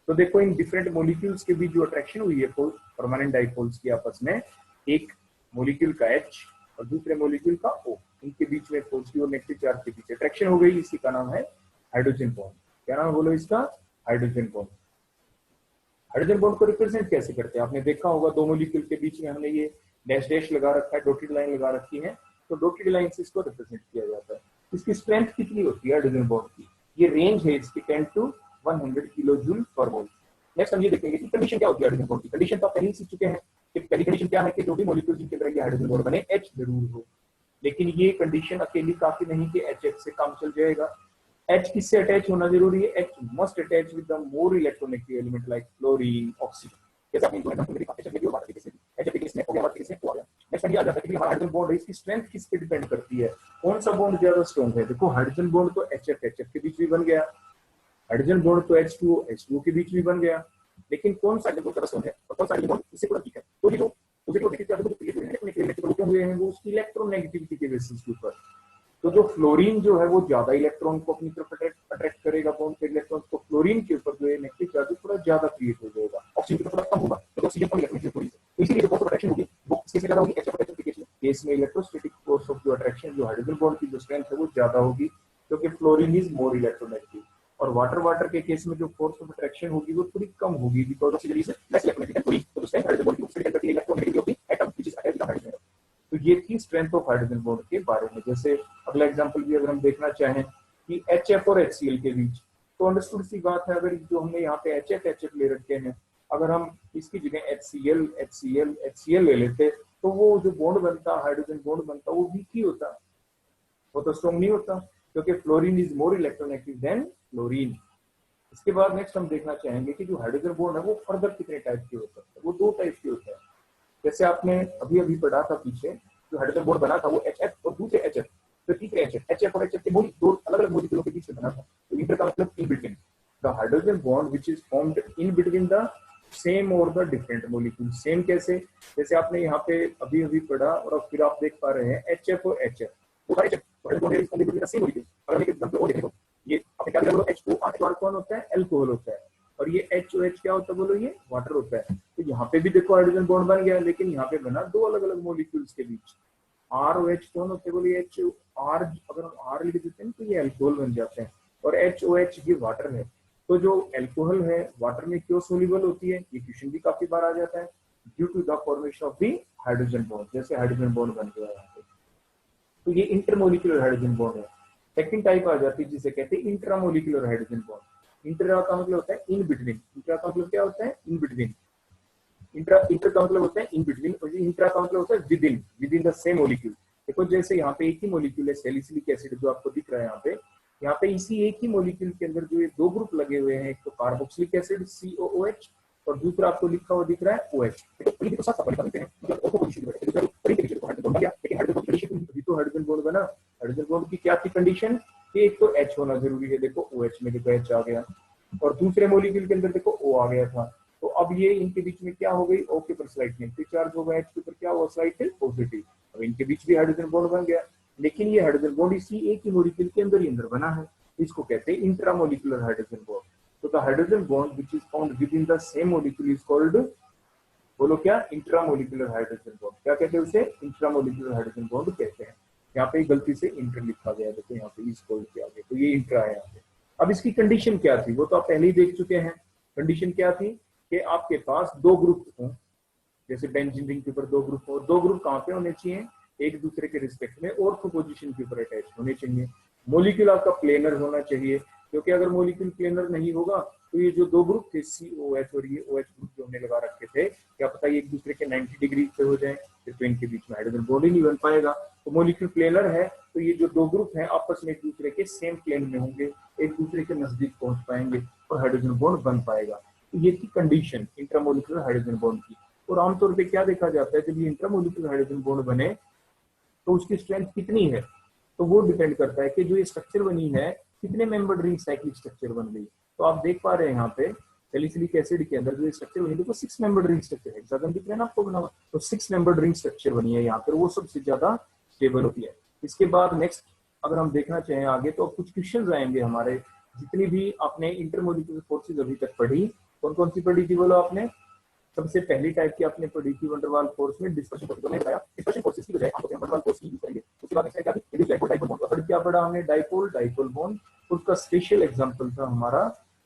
तो देखो इन डिफरेंट मॉलिक्यूल्स के बीच जो अट्रैक्शन हुई है परमानेंट डाइपोल्स की आपस में, एक मॉलिक्यूल का H और दूसरे मॉलिक्यूल का O, इनके बीच में पॉजिटिव और नेगेटिव चार्ज के बीच अट्रैक्शन हो गई, इसी का नाम है हाइड्रोजन बॉन्ड। क्या नाम बोलो इसका? Hydrogen bond. हाइड्रोजन बॉन्ड को रिप्रेजेंट कैसे करते हैं? आपने देखा होगा दो मॉलिक्यूल के बीच में हमने ये डैश डैश लगा रखा है, डॉटेड लाइन लगा रखी है, तो डॉटेड लाइन से इसको रिप्रेजेंट किया जाता है। इसकी स्ट्रेंथ कितनी होती है हाइड्रोजन बॉन्ड की? ये रेंज है इसकी 10 to 100 किलो जूल पर मोल। नेक्स्ट हम ये देखेंगे कि कंडीशन क्या होती है हाइड्रोजन बॉन्ड की। कंडीशन तो आप पहले ही सीख चुके हैं कि पहली कंडीशन क्या है कि जो भी मॉलिक्यूल जिनके अंदर ये हाइड्रोजन बॉन्ड बने H जरूर हो। लेकिन ये कंडीशन अकेली काफी नहीं कि HH से काम चल जाएगा। H किससे अटैच होना जरूरी है? H must attach with the more electronegative element like chlorine, oxygen. जैसे आपने एग्जांपल में देखा HF में भी बात की, HF के केस में हो गया, वाटर के केस में हो गया। नेक्स्ट ये आ जाता है कि हमारा हाइड्रोजन बॉन्ड है, इसकी स्ट्रेंथ किस पे डिपेंड करती है? कौन सा बॉन्ड ज्यादा स्ट्रांग है? देखो हाइड्रोजन बॉन्ड तो HF के बीच भी बन गया, हाइड्रोजन बॉन्ड तो H2O के बीच भी बन गया, लेकिन कौन सा हाइड्रोजन ज्यादा स्ट्रांग है और कौन सा हाइड्रोजन बॉन्ड इससे थोड़ा वीक है? तो ये जो वो उसकी इलेक्ट्रोनेगेटिविटी के बेसिस के ऊपर। तो जो फ्लोरीन जो है वो ज्यादा इलेक्ट्रॉन को अपनी तरफ अट्रैक्ट करेगा, बॉन्ड के इलेक्ट्रॉन को। फ्लोरीन के ऊपर जो है नेगेटिव चार्ज थोड़ा ज्यादा क्रिएट हो जाएगा, ऑक्सीजन थोड़ा कम होगा, तो ऑक्सीजन कम इलेक्ट्रॉन थोड़ी, तो इसीलिए जो फोर्स अट्रैक्शन होगी वो किससे ज्यादा होगी? HF के केस में इलेक्ट्रोस्टैटिक फोर्स ऑफ जो अट्रैक्शन जो हाइड्रोजन बॉन्ड की जो स्ट्रेंथ है वो ज्यादा होगी, क्योंकि फ्लोरीन इज मोर इलेक्ट्रोनेगेटिव। और वाटर के केस में जो फोर्स ऑफ अट्रैक्शन होगी वो थोड़ी कम होगी, because oxygen is less electronegative, तो जो स्ट्रेंथ हाइड्रोजन बॉन्ड की उससे करती है electronegative of the atom which is attached to hydrogen. तो ये थी स्ट्रेंथ ऑफ हाइड्रोजन बॉन्ड के बारे में। जैसे अगला एग्जांपल भी अगर हम देखना चाहें कि HF और HCl के बीच, तो अंडरस्टूड सी बात है, अगर जो हमने यहाँ पे HF ले रखे हैं, अगर हम इसकी जगह HCl ले लेते तो वो जो बॉन्ड बनता, हाइड्रोजन बॉन्ड बनता, वो वीक ही होता, वो तो स्ट्रॉन्ग नहीं होता, क्योंकि fluorine is more electronegative than fluorine. इसके बाद नेक्स्ट हम देखना चाहेंगे कि जो हाइड्रोजन बॉन्ड है वो फर्दर कितने टाइप के हो सकते हैं। वो दो टाइप के होते हैं। जैसे आपने अभी पढ़ा था पीछे, जो हाइड्रोजन बॉन्ड बना था वो HF और दूसरे HF, तो तीसरे HF और HF के दो अलग अलग मॉलिक्यूलों के बीच में बना था। तो इंटर का मतलब इन between the hydrogen bond which is formed in between the same और द डिफरेंट मॉलिक्यूल। सेम कैसे? जैसे आपने यहाँ पे अभी पढ़ा और फिर आप देख पा रहे हैं HF और HF, वो HF सेम मॉलिक्यूल। अगर एक एग्जांपल और देखो, ये आपने क्या बोला, H2O कौन होता है? अल्कोहल होता है, और ये HOH क्या होता है? बोलो, ये वाटर होता है। तो यहाँ पे भी देखो हाइड्रोजन बॉन्ड बन गया, लेकिन यहाँ पे बना दो अलग अलग मॉलिक्यूल्स के बीच। ROH कौन होते हैं? बोलिए HR, अगर हम R लिख देते हैं तो ये अल्कोहल बन जाते हैं, और HOH ये वाटर है। तो जो अल्कोहल है वाटर में क्यों सोल्यूबल होती है? ये क्वेश्चन भी काफी बार आ जाता है, due to the formation of the hydrogen bond. जैसे हाइड्रोजन बॉन्ड बन गया यहाँ पे, तो ये इंटरमोलिकुलर हाइड्रोजन बॉन्ड है। सेकंड टाइप आ जाती है जिसे कहते हैं इंट्रामोलिकुलर हाइड्रोजन बॉन्ड। इंट्रा का मतलब होता है इन बिटवीन, इंट्रा का मतलब क्या होता है? In between. इंटर का मतलब होता है इन बिटवीन, और इंट्रा का मतलब होता है with in the same molecule. देखो जैसे यहाँ पे एक ही मॉलिक्यूल है सैलिसिलिक एसिड जो आपको दिख रहा है यहाँ पे इसी एक ही मॉलिक्यूल के अंदर जो ये दो ग्रुप लगे हुए हैं, एक तो कार्बोक्सिलिक एसिड COOH और दूसरा आपको लिखा हुआ दिख रहा है OH। देखो साथ साथ लिखते हैं, मतलब ऑर्थो पोजीशन पे है, तो हाइड्रोजन बॉन्ड गया, लेकिन हाइड्रोजन की कंडीशन अभी तो हाइड्रोजन बॉन्ड बना। हाइड्रोजन बॉन्ड की क्या थी कंडीशन? कि एक तो H होना जरूरी है, देखो OH में देखो H आ गया, और दूसरे मॉलिक्यूल के अंदर देखो O आ गया था। तो अब ये इनके बीच में क्या हो गई? O के ऊपर स्लाइट नेगेटिव चार्ज होगा, H के ऊपर क्या हुआ? Slight positive. अब इनके बीच भी हाइड्रोजन बॉन्ड बन गया, लेकिन ये हाइड्रोजन बॉन्ड इसी एक ही मॉलिक्यूल के अंदर ही अंदर बना है, इसको कहते हैं इंट्रामोलिकुलर हाइड्रोजन बॉन्ड। तो the hydrogen bond which is found with in the same molecule is called, बोलो क्या? Intramolecular hydrogen bond. क्या कहते हैं उसे? इंट्रामोलिकुलर हाइड्रोजन बॉन्ड कहते हैं। यहाँ पे गलती से इंटर लिखा गया, देखो यहाँ पे इज कॉल्ड के आगे, तो ये इंट्रा है यहाँ पे। अब इसकी कंडीशन क्या थी वो तो आप पहले ही देख चुके हैं। कंडीशन क्या थी कि आपके पास दो ग्रुप हों, जैसे बेंजीन रिंग के ऊपर दो ग्रुप हो, दो ग्रुप कहाँ पे होने चाहिए? एक दूसरे के रिस्पेक्ट में ऑर्थो पोजीशन के ऊपर अटैच होने चाहिए। मॉलिक्यूल आपका प्लेनर होना चाहिए, क्योंकि अगर मॉलिक्यूल प्लेनर नहीं होगा तो ये जो दो ग्रुप थे COH और ये OH ग्रुप जो हमने लगा रखे थे, क्या पता ये एक दूसरे के 90 डिग्री पे हो जाए, फिर तो इनके बीच में हाइड्रोजन बॉन्ड ही नहीं बन पाएगा। तो मॉलिक्यूल प्लेनर है तो ये जो दो ग्रुप हैं आपस में एक दूसरे के सेम प्लेन में होंगे, एक दूसरे के नजदीक पहुंच पाएंगे और हाइड्रोजन बॉन्ड बन पाएगा। तो ये थी कंडीशन इंट्रामोलिकुलर हाइड्रोजन बॉन्ड की। और आमतौर पर क्या देखा जाता है, जब ये इंट्रामोलिकुलर हाइड्रोजन बॉन्ड बने तो उसकी स्ट्रेंथ कितनी है, तो वो डिपेंड करता है कि जो ये स्ट्रक्चर बनी है कितने मेंबर्ड रिंग साइक्लिक स्ट्रक्चर बन गई। तो आप देख पा रहे हैं यहाँ पे सैलिसिलिक एसिड के अंदर जो स्ट्रक्चर बनी, देखो 6 मेंबर्ड रिंग स्ट्रक्चर है, हेक्सागन दिख रहा है ना आपको बना हुआ, तो 6 मेंबर्ड रिंग स्ट्रक्चर बनी है यहाँ पर, वो सबसे ज्यादा स्टेबल होती है। इसके बाद नेक्स्ट अगर हम देखना चाहें आगे तो कुछ क्वेश्चन आएंगे हमारे, जितनी भी आपने इंटरमोलिकुलर फोर्सेज अभी तक पढ़ी, कौन कौन सी पढ़ी थी बोलो आपने? सबसे पहली टाइप की आपने पढ़ी थी वंडर वाल फोर्स में डिस्पर्शन फोर्स, ने बताया डिस्पर्शन फोर्सेस की बजाय आप वंडर वाल फोर्स की यूज करेंगे। उसके बाद नेक्स्ट क्या थी, डाइपोल डाइपोल बॉन्ड, फिर क्या पढ़ा हमने? डाइपोल डाइपोल बॉन्ड, उसका स्पेशल एग्जांपल था हमारा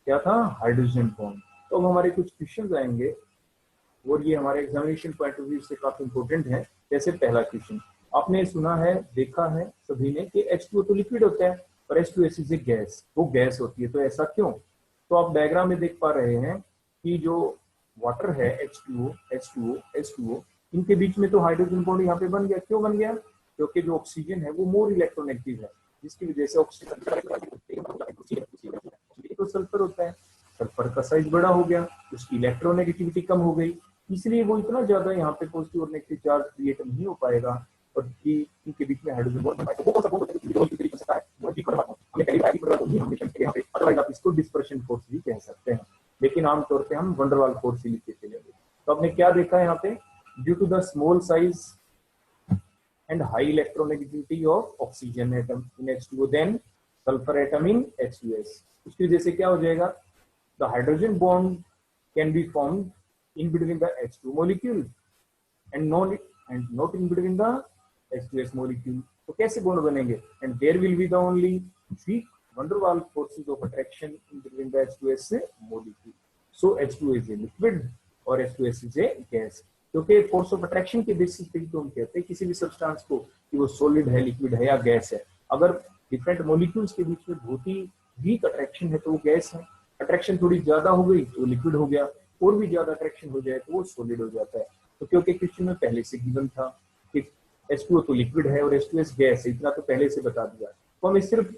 क्या था? Hydrogen bond. तो अब हमारे कुछ क्वेश्चंस आएंगे और ये हमारे एग्जामिनेशन पॉइंट ऑफ व्यू से काफी इंपॉर्टेंट है। जैसे पहला क्वेश्चन आपने सुना है, देखा है सभी ने कि H2O तो लिक्विड होता है और H2S इज ए गैस, वो गैस होती है, तो ऐसा क्यों? तो आप डायग्राम में देख पा रहे हैं कि जो वाटर है H2O, इनके बीच में तो हाइड्रोजन बॉन्ड यहाँ पे बन गया। क्यों बन गया? क्योंकि जो ऑक्सीजन है वो मोर इलेक्ट्रोनेगेटिव है, जिसकी वजह से ऑक्सीजन तो सल्फर होता है, सल्फर का साइज बड़ा हो गया, उसकी इलेक्ट्रोनेगेटिविटी कम हो गई, इसलिए वो इतना ज्यादा यहाँ पे पॉजिटिव और नेगेटिव चार्ज क्रिएट नहीं हो पाएगा और इनके बीच में हाइड्रोजन बॉन्ड अदरवाइज आप इसको डिस्पर्शन फोर्स भी कह सकते हैं, लेकिन आमतौर पे हम वंडर वाल फोर्स ही लिख के चलेंगे। तो आपने क्या देखा है यहाँ पे? Due to the small size and high electronegativity of oxygen atom in H2O than sulphur atom in H2S, उसकी वजह से क्या हो जाएगा? The hydrogen bond can be formed in between the H2 molecule and not in between the H2S molecule। तो कैसे bond बनेंगे? And there will be the only weak van der Waals forces of attraction in between the H2S molecule। So H2 is a liquid और H2S is a gas। क्योंकि force of attraction के basis पे तो हम कहते हैं किसी भी सब्सटेंस को कि वो सॉलिड है, लिक्विड है या गैस है। अगर डिफरेंट मॉलिक्यूल्स के बीच में बहुत ही वीक अट्रैक्शन है तो वो गैस है, अट्रैक्शन थोड़ी ज्यादा हो गई तो लिक्विड हो गया, और भी ज्यादा अट्रैक्शन हो जाए तो वो सॉलिड हो जाता है। तो क्योंकि क्वेश्चन में पहले से गिवन था कि H2O तो लिक्विड है और H2S गैस है, इतना तो पहले से बता दिया। तो हमें सिर्फ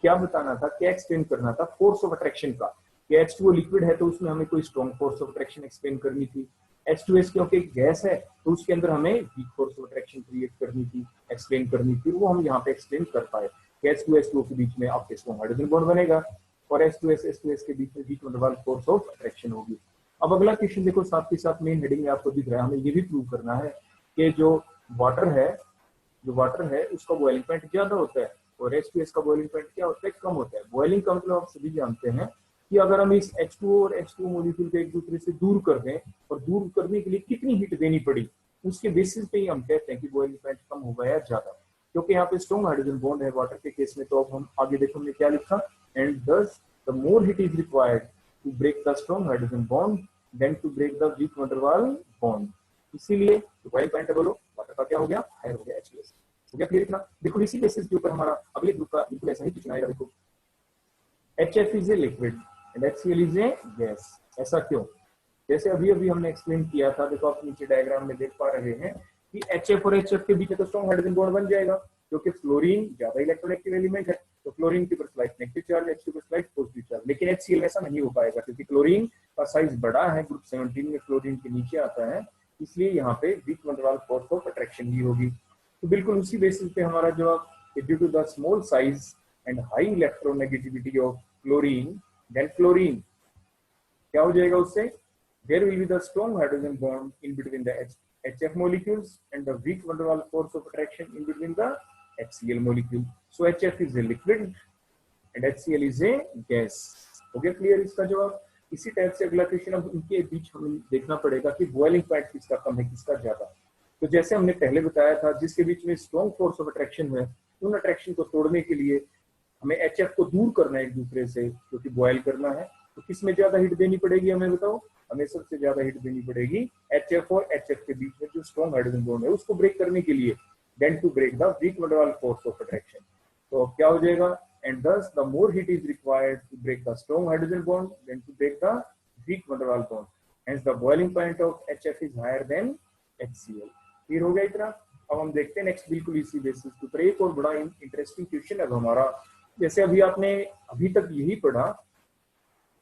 क्या बताना था, क्या एक्सप्लेन करना था? फोर्स ऑफ अट्रैक्शन का, कि H2O लिक्विड है तो उसमें हमें कोई strong force of attraction explain करनी थी, H2S क्योंकि गैस है तो उसके अंदर हमें weak force of attraction create करनी थी, एक्सप्लेन करनी थी, वो हम यहाँ पे एक्सप्लेन कर पाए कि H2S2O के बीच में आपके स्ट्रॉन्ग हाइड्रोजन बॉन्ड बनेगा और H2S के बीच में weak van der Waals force of attraction होगी। अब अगला क्वेश्चन देखो, साथ के साथ मेन हेडिंग में आपको दिख रहा है, हमें ये भी प्रूव करना है कि जो वाटर है उसका बॉइलिंग पॉइंट ज्यादा होता है और H2S का बॉइलिंग पॉइंट क्या होता है? कम होता है। बॉइलिंग का मतलब आप सभी जानते हैं कि अगर हम इस H2O और H2O मॉलिक्यूल को एक दूसरे से दूर कर दें और दूर करने के लिए कितनी हीट देनी पड़ी, उसके बेसिस पे ही हम कहते हैं कि बॉइलिंग पॉइंट कम होगा या ज्यादा। क्योंकि यहाँ पे स्ट्रॉन्ग हाइड्रोजन बॉन्ड है वाटर के केस में, तो अब हम आगे देखो हमने क्या लिखा, and thus the more heat is required to break the strong hydrogen bond than to break the weak van der Waals bond. इसीलिए बॉइलिंग पॉइंट बोलो वाटर का क्या हो गया? हायर हो गया, H2S हो गया। क्लियर इतना? देखो इसी बेसिस के ऊपर हमारा अगले ग्रुप का बिल्कुल ऐसा ही क्वेश्चन आएगा। देखो HF is a liquid and HCl is a gas, ऐसा क्यों? जैसे अभी अभी हमने एक्सप्लेन किया था, देखो आप नीचे डायग्राम में देख पा रहे हैं कि HF और HF के बीच में तो स्ट्रॉन्ग हाइड्रोजन बॉन्ड बन जाएगा क्योंकि फ्लोरीन ज्यादा इलेक्ट्रोनेगेटिव एलिमेंट है, तो क्लोरीन के ऊपर स्लाइट नेगेटिव चार्ज, H2 पर स्लाइट पॉजिटिव चार्ज। लेकिन HCl ऐसा नहीं हो पाएगा क्योंकि क्लोरीन का साइज बड़ा है, ग्रुप 17 में फ्लोरीन के नीचे आता है, इसलिए यहाँ पे weak van der Waals force of attraction ही होगी। तो बिल्कुल उसी बेसिस पे हमारा जवाब, due to the small size and high electronegativity of chlorine then fluorine क्या हो जाएगा उससे? There will be the strong hydrogen bond in between the HF molecules and the weak van der Waals force of attraction in between the HCl molecule. So HF is a liquid and HCl is a gas. हो गया clear इसका जवाब? इसी type से अगला question, अब इनके बीच हमें देखना पड़ेगा कि बॉइलिंग पॉइंट किसका कम है किसका ज्यादा। तो जैसे हमने पहले बताया था, जिसके बीच में स्ट्रॉन्ग फोर्स ऑफ अट्रैक्शन है, उन अट्रैक्शन को तोड़ने के लिए हमें HF को दूर करना है एक दूसरे से, क्योंकि बॉयल करना है। तो किसमें ज्यादा हीट देनी पड़ेगी हमें बताओ? हमें सबसे ज्यादा हीट देनी पड़ेगी HF और HF के बीच में जो स्ट्रॉन्ग हाइड्रोजन बॉन्ड है उसको ब्रेक करने के लिए, than to break the weak van der Waals force of attraction. तो अब क्या हो जाएगा? and thus the more heat is required to break the strong hydrogen bond than to break the weak van der Waals bond. Hence the boiling point of HF is higher than HCl. Clear हो गया इतना? अब हम देखते हैं next बिल्कुल इसी basis के ऊपर एक और बड़ा इंटरेस्टिंग क्वेश्चन है हमारा। जैसे अभी आपने अभी तक यही पढ़ा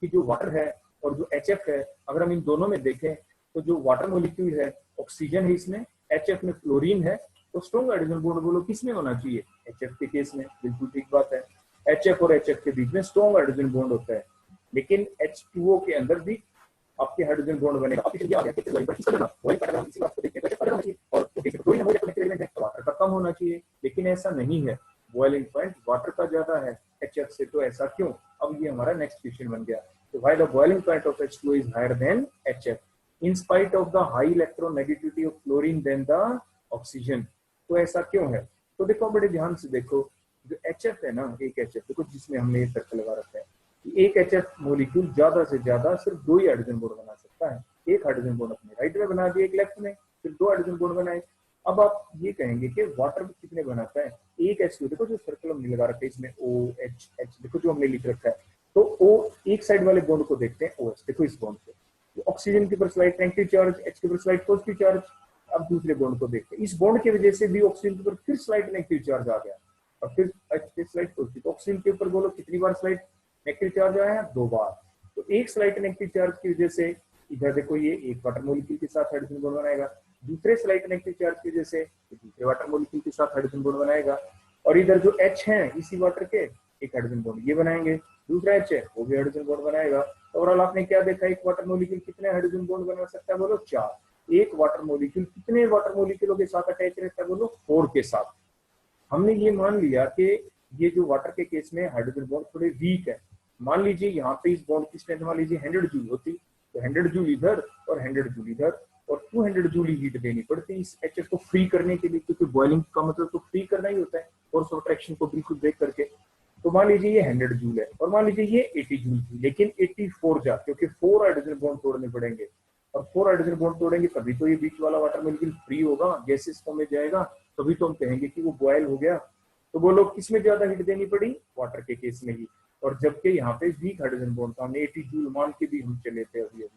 कि जो वाटर है और जो HF है, अगर हम इन दोनों में देखें तो जो वाटर मॉलिक्यूल है ऑक्सीजन है इसमें, HF में फ्लोरीन है, तो स्ट्रॉन्ग हाइड्रोजन बॉन्ड बोलो किस में होना चाहिए? HF के केस में। बिल्कुल ठीक बात है, HF और HF के बीच में स्ट्रॉन्ग हाइड्रोजन बॉन्ड होता है, लेकिन H2O के अंदर भी आपके हाइड्रोजन बॉन्ड बनेगा। वाटर का कम होना चाहिए, लेकिन ऐसा नहीं है, बॉइलिंग पॉइंट वाटर का ज्यादा है HF से, तो ऐसा क्यों? अब ये हमारा नेक्स्ट क्वेश्चन बन गया। So why the boiling point of H2O is higher than HF in spite of the high electronegativity of fluorine than the oxygen? तो ऐसा क्यों है? तो देखो बड़े ध्यान से देखो, जो HF है ना, एक HF देखो जिसमें हमने ये सर्कल लगा रखा है, एक HF मॉलिक्यूल ज्यादा से ज्यादा सिर्फ 2 ही हाइड्रोजन बॉन्ड बना सकता है। एक हाइड्रोजन बॉन्ड अपने राइट में बना दिया, एक लेफ्ट में, फिर 2 हाइड्रोजन बॉन्ड बनाए। अब आप ये कहेंगे कि वाटर कितने बनाता है? एक H2, देखो जो सर्कल हमने लगा रखा है इसमें OH, देखो जो हमने लिख रखा है, तो O एक साइड वाले बॉन्ड को देखते हैं OH, देखो इस बॉन्ड पे ऑक्सीजन के ऊपर स्लाइड नेगेटिव चार्ज, H के ऊपर स्लाइड पॉजिटिव चार्ज। अब दूसरे बॉन्ड को देखते हैं, इस बॉन्ड की वजह से भी ऑक्सीजन के ऊपर फिर स्लाइड नेगेटिव चार्ज आ गया और फिर H पे स्लाइड पॉजिटिव। तो ऑक्सीजन के ऊपर बोलो कितनी बार स्लाइड नेगेटिव चार्ज आया? 2 बार। तो एक स्लाइड नेगेटिव चार्ज की वजह से इधर देखो ये एक वाटर मॉलिक्यूल के साथ हाइड्रोजन बॉन्ड बनाएगा, दूसरे स्लाइड नेगेटिव चार्ज की वजह से दूसरे वाटर मॉलिक्यूल के साथ हाइड्रोजन बॉन्ड बनाएगा, और इधर जो H है इसी वाटर के एक हाइड्रोजन बॉन्ड ये बनाएंगे, दूसरा H है वो भी हाइड्रोजन बॉन्ड बनाएगा। तो ओवरऑल आपने क्या देखा, एक वाटर मॉलिक्यूल कितने हाइड्रोजन बॉन्ड बना सकता है? बोलो 4। एक वाटर मॉलिक्यूल कितने वाटर मॉलिक्यूलों के साथ अटैच रहता है? बोलो 4 के साथ। हमने ये मान लिया कि ये जो वाटर के केस में हाइड्रोजन बॉन्ड थोड़े वीक है। मान लीजिए यहाँ पे इस बॉन्ड की स्ट्रेंथ मान लीजिए 100 जूल होती, तो 100 जूल इधर और 100 जूल इधर, और 200 जूल हीट देनी पड़ती इस HF को फ्री करने के लिए, क्योंकि बॉइलिंग का मतलब तो फ्री करना ही होता है फोर्स ऑफ अट्रैक्शन को बिल्कुल ब्रेक करके। तो मान लीजिए ये 100 जूल है और मान लीजिए ये 80 जूल थी, लेकिन 84 जा, क्योंकि 4 हाइड्रोजन बॉन्ड तोड़ने पड़ेंगे, और 4 हाइड्रोजन बॉन्ड तोड़ेंगे तभी तो ये बीच वाला वाटर मॉलिक्यूल फ्री होगा, गैसेस फॉर्म में जाएगा, तभी तो हम कहेंगे कि वो बॉयल हो गया। तो बोलो किसमें ज्यादा हीट देनी पड़ी? वाटर के केस में ही। और जबकि यहाँ पे वीक हाइड्रोजन बॉन्ड था, हमने 80 जूल मान के भी हम चले थे अभी,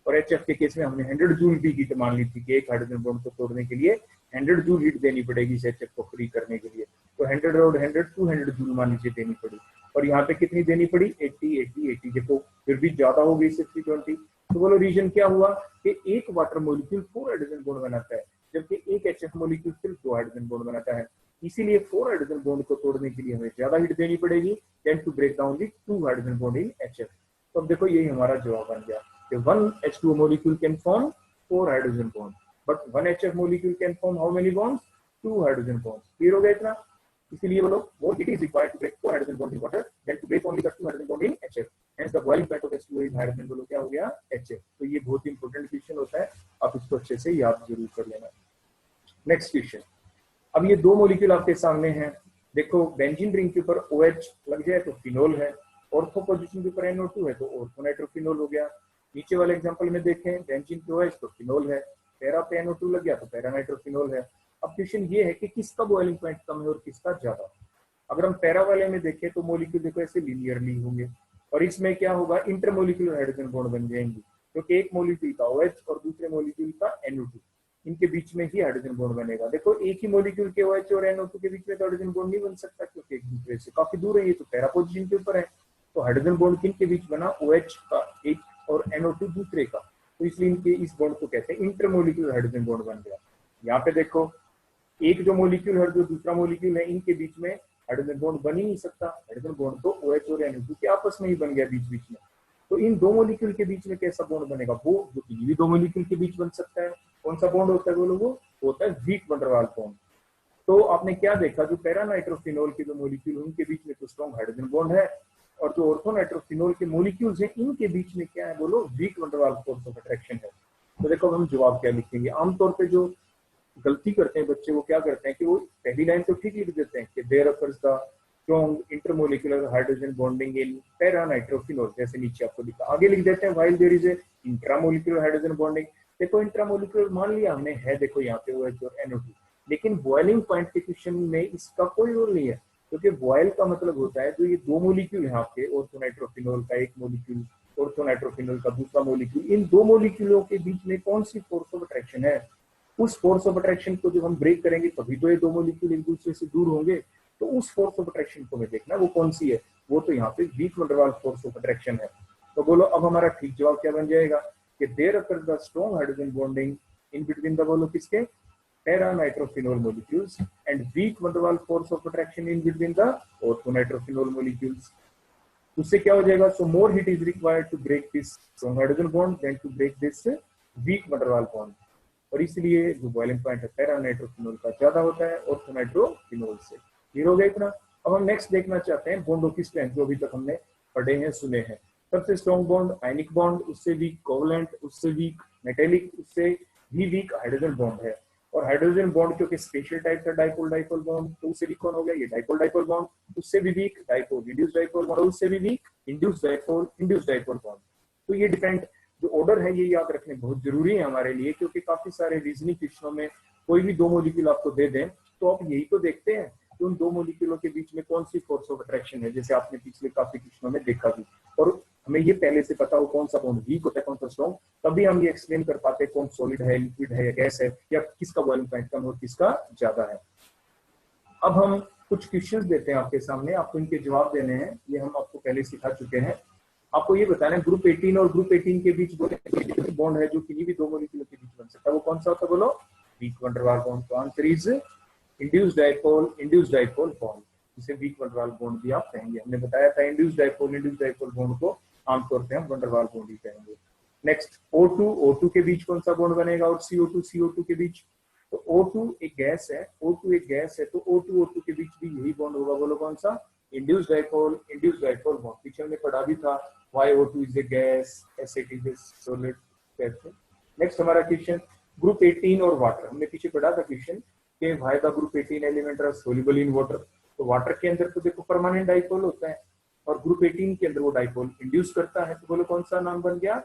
और HF के केस में हमने 100 जूल भी हीट मान ली थी कि एक हाइड्रोजन बॉन्ड को तोड़ने के लिए 100 जूल हीट देनी पड़ेगी इस HF को फ्री करने के लिए। तो 100 और 100 200 जूल मान लीजिए देनी पड़ी, और यहाँ पे कितनी देनी पड़ी? 80 देखो फिर भी ज्यादा हो गई 60-20। तो बोलो रीजन क्या हुआ कि एक वाटर मॉलिक्यूल 4 हाइड्रोजन बॉन्ड बनाता है, जबकि एक HF मॉलिक्यूल सिर्फ 2 हाइड्रोजन बॉन्ड बनाता है। इसीलिए 4 हाइड्रोजन बॉन्ड को तोड़ने के लिए हमें ज्यादा हीट देनी पड़ेगी than to break down the 2 hydrogen bond in HF। तो अब देखो यही हमारा जवाब बन गया कि 1 H2O molecule can form 4 hydrogen bonds, but 1 HF molecule can form how many bonds? 2 hydrogen bonds. Clear हो गया इतना? इसीलिए बोलो more heat is required to break 4 hydrogen bonds in water than to break only the 2 hydrogen bond in HF. Hence the boiling point of H2O is higher than बोलो क्या हो गया? HF। तो ये बहुत इंपॉर्टेंट क्वेश्चन होता है, आप इसको अच्छे से याद जरूर कर लेना। नेक्स्ट क्वेश्चन, अब ये 2 मॉलिक्यूल आपके सामने हैं, देखो बेंजीन रिंग के ऊपर OH लग जाए तो फिनोल है, ऑर्थो पोजीशन के ऊपर NO2 है तो ऑर्थो नाइट्रोफिनोल हो गया। नीचे वाले एग्जांपल में देखें बेंजीन पे OH तो फिनोल है, पैरा पे NO2 लग गया तो पैरा नाइट्रोफिनोल है। अब क्वेश्चन ये है कि किसका बॉइलिंग पॉइंट कम है और किसका ज्यादा। अगर हम पैरा वाले में देखें तो मॉलिक्यूल देखो ऐसे लीनियरली होंगे, और इसमें क्या होगा? इंटरमोलिक्यूलर हाइड्रोजन बॉन्ड बन जाएंगे, क्योंकि एक मॉलिक्यूल का OH और दूसरे मॉलिक्यूल का NO2, इनके बीच में ही हाइड्रोजन बॉन्ड बनेगा। देखो एक ही मॉलिक्यूल के OH और NO2 के बीच में तो हाइड्रोजन बॉन्ड नहीं बन सकता, क्योंकि एक दूसरे से काफी दूर है, ये तो पैरा पोजीशन के ऊपर है। तो हाइड्रोजन बॉन्ड किन के बीच बना? OH का एक और NO2 दूसरे का, तो इसलिए इनके इस बॉन्ड को कहते हैं इंटरमोलिक्यूलर हाइड्रोजन बॉन्ड बन गया। यहाँ पे देखो एक जो मॉलिक्यूल है और जो दूसरा मॉलिक्यूल है, इनके बीच में हाइड्रोजन बॉन्ड बन ही नहीं सकता, हाइड्रोजन बॉन्ड तो OH और NO2 के आपस में ही बन गया बीच बीच में। तो इन 2 मॉलिक्यूल के बीच में कैसा बॉन्ड बनेगा? वो जो किसी 2 मॉलिक्यूल के बीच बन सकता है। कौन सा बॉन्ड होता है? बोलो वो होता है weak van der Waals bond. तो आपने क्या देखा, जो पैरा नाइट्रोफिनोल के जो मॉलिक्यूल उनके बीच में तो स्ट्रॉन्ग हाइड्रोजन बॉन्ड है, और जो ऑर्थो नाइट्रोफिनोल के मॉलिक्यूल्स हैं इनके बीच में क्या है? बोलो weak van der Waals force of attraction है। तो देखो हम जवाब क्या लिखेंगे। आमतौर पे जो गलती करते हैं बच्चे, वो क्या करते हैं कि वो पहली लाइन तो ठीक लिख देते हैं कि there occurs the strong intermolecular hydrogen bonding in para nitrophenol, जैसे नीचे आपको लिखा। आगे लिख देते हैं while there is a intramolecular hydrogen bonding. देखो इंट्रामोलिकुलर मान लिया हमने है, देखो यहाँ पे OH और NO2, लेकिन बॉइलिंग पॉइंट के क्वेश्चन में इसका कोई रोल नहीं है। क्योंकि बॉयल का मतलब होता है जो ये दो मोलिक्यूल है आपके ऑर्थोनाइट्रोफिनोल का एक मोलिक्यूल, ऑर्थोनाइट्रोफिनोल का दूसरा मोलिक्यूल, इन दो मोलिक्यूलों के बीच में कौन सी फोर्स ऑफ अट्रैक्शन है, उस फोर्स ऑफ अट्रैक्शन को जब हम ब्रेक करेंगे तभी तो ये दो मोलिक्यूल एक दूसरे से दूर होंगे। तो उस फोर्स ऑफ अट्रैक्शन को हमें देखना वो कौन सी है, वो तो यहाँ पे weak van der Waals force of attraction है। तो बोलो अब हमारा ठीक जवाब क्या बन जाएगा कि there occurs the strong hydrogen bonding in between the, बोलो किसके, para-nitrophenol molecules and weak van der Waals force of attraction in between the orthonitrophenol molecules. उससे क्या हो जाएगा, so more heat is required to break this strong hydrogen bond than to break this weak van der Waals bond, और इसलिए जो boiling point है पैरानाइट्रोफिनोल का ज्यादा होता है ऑर्थोनाइट्रोफिनोल से। क्लियर हो गया इतना। अब हम नेक्स्ट देखना चाहते हैं बॉन्डों की स्ट्रेंथ जो अभी तक हमने पढ़े हैं सुने हैं। सबसे स्ट्रॉन्ग बॉन्ड आयनिक बॉन्ड, उससे वीक कोवलेंट, उससे वीक मेटेलिक, उससे भी वीक हाइड्रोजन बॉन्ड है। और हाइड्रोजन बॉन्ड क्योंकि स्पेशल टाइप का डाइपोल डाइपोल बॉन्ड, तो उससे भी कौन हो गया, ये डाइपोल डाइपोल बॉन्ड, उससे भी weak dipole induce dipole bond, उससे भी वीक इंड्यूस डाइपोल बॉन्ड। तो ये डिफरेंट जो ऑर्डर है ये याद रखने बहुत जरूरी है हमारे लिए, क्योंकि काफी सारे रीजनिंग क्वेश्चनों में कोई भी दो मोलिक्यूल आपको दे दें तो आप यही तो देखते हैं कि उन दो मोलिक्यूलों के बीच में कौन सी फोर्स ऑफ अट्रैक्शन है, जैसे आपने पिछले काफी क्वेश्चनों में देखा भी। और हमें ये पहले से पता हो कौन सा बॉन्ड वीक होता है कौन सा स्ट्रॉन्ग, तभी हम ये एक्सप्लेन कर पाते हैं कौन सॉलिड है, लिक्विड है या गैस है, या किसका बॉइलिंग पॉइंट कम और किसका ज्यादा है। अब हम कुछ क्वेश्चंस देते हैं आपके सामने, आपको इनके जवाब देने हैं, ये हम आपको पहले सिखा चुके हैं। आपको ये बताना है ग्रुप 18 और ग्रुप 18 के बीच बॉन्ड है जो किसी भी दो मोलिक्यूल के बीच बन सकता है, वो कौन सा होता है, बोलो weak van der Waals bond. तो answer is induced dipole bond, जिसे weak van der Waals bond भी आप कहेंगे। हमने बताया था इंड्यूस्ड डाइपोल बॉन्ड को आमतौर पे हम वैन डेर वाल्स बॉन्ड ही कहेंगे। नेक्स्ट O2 के बीच कौन सा बॉन्ड बनेगा, और CO2 के बीच, तो O2 एक गैस है, तो O2 के बीच भी यही बॉन्ड होगा, बोलो कौन सा, इंड्यूस्ड डाइपोल बॉन्ड। पीछे हमने पढ़ा भी था why O2 is a gas, S8 is a solid। Next हमारा क्वेश्चन ग्रुप 18 और वाटर, हमने पीछे पढ़ा था क्वेश्चन कि why the group 18 element are soluble in water। तो वाटर के अंदर तो देखो परमानेंट डाइपोल होता है और ग्रुप 18 के अंदर वो डाइपोल इंड्यूस करता है, तो बोलो कौन सा नाम बन गया,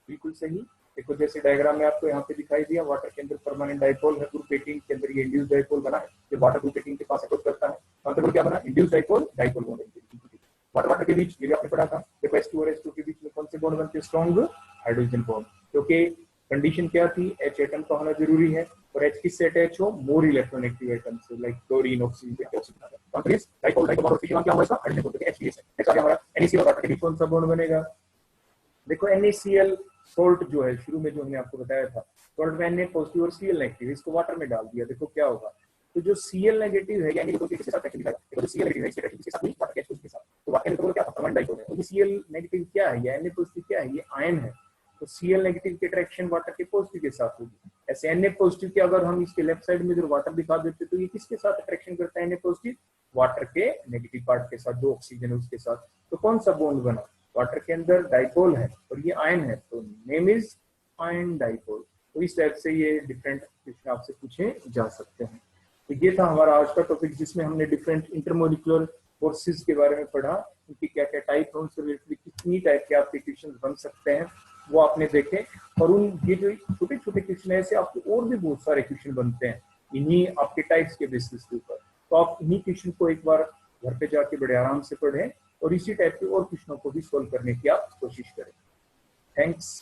बिल्कुल सही। देखो जैसे डायग्राम में आपको यहाँ पे दिखाई दिया, वाटर के अंदर परमानेंट डाइपोल है, ग्रुप 18 के अंदर ये इंड्यूस डाइपोल बना है, जो वाटर ग्रुप 18 के पास अटैच करता है, मतलब क्या बना, इंड्यूस डाइपोल बॉन्ड। वाटर के बीच ये भी आपने पढ़ा था, देखो H2 और H2 के बीच में कौन से बॉन्ड बनते हैं, स्ट्रॉन्ग हाइड्रोजन बॉन्ड, क्योंकि कंडीशन क्या थी, H एटम का होना जरूरी है, और H किससे अटैच हो, मोर इलेक्ट्रोनेगेटिव एटम से, लाइक क्लोरीन, ऑक्सीजन। डाइपोल क्या हुआ इसका, हाइड्रोजन बॉन्ड, H नेक्स्ट आ गया हमारा NaCl और वाटर के बीच कौन सा बॉन्ड बनेगा। देखो NaCl सोल्ट जो है, शुरू में जो हमने आपको बताया था, सोल्ट में Na पॉजिटिव और Cl नेगेटिव, इसको वाटर में डाल दिया, देखो क्या होगा, तो जो Cl नेगेटिव है यानी तो किसके साथ एक्टिव है, तो Cl नेगेटिव है इसके साथ नहीं, वाटर के साथ, तो वाटर में तो क्या परमानेंट डाइपोल है। तो Cl नेगेटिव क्या है, ये Na पॉजिटिव क्या है, ये आयन है, तो Cl नेगेटिव की अट्रैक्शन वाटर के पॉजिटिव के साथ होगी। ऐसे Na पॉजिटिव के अगर हम इसके लेफ्ट साइड में जो वाटर दिखा देते तो ये किसके साथ अट्रैक्शन करता है, Na पॉजिटिव, वाटर के नेगेटिव पार्ट के साथ, जो ऑक्सीजन है उसके साथ। तो कौन सा बॉन्ड बना, वाटर के अंदर डाइपोल है और ये आयन है, तो नेम इज आयन डाइपोल। तो इस टाइप से ये डिफरेंट क्वेश्चन आपसे पूछे जा सकते हैं। तो ये था हमारा आज का टॉपिक, जिसमें हमने डिफरेंट इंटरमोलिकुलर फोर्सेस के बारे में पढ़ा, उनकी क्या क्या टाइप है, उनसे रिलेटेड कितनी टाइप के आपके क्वेश्चन बन सकते हैं वो आपने देखे। और उन ये जो छोटे छोटे क्वेश्चन है, ऐसे आपको और भी बहुत सारे क्वेश्चन बनते हैं इन्हीं आपके टाइप्स के बेसिस के ऊपर। तो आप इन्हीं क्वेश्चन को एक बार घर पे जाके बड़े आराम से पढ़ें और इसी टाइप के और क्वेश्चनों को भी सोल्व करने की आप कोशिश करें। थैंक्स।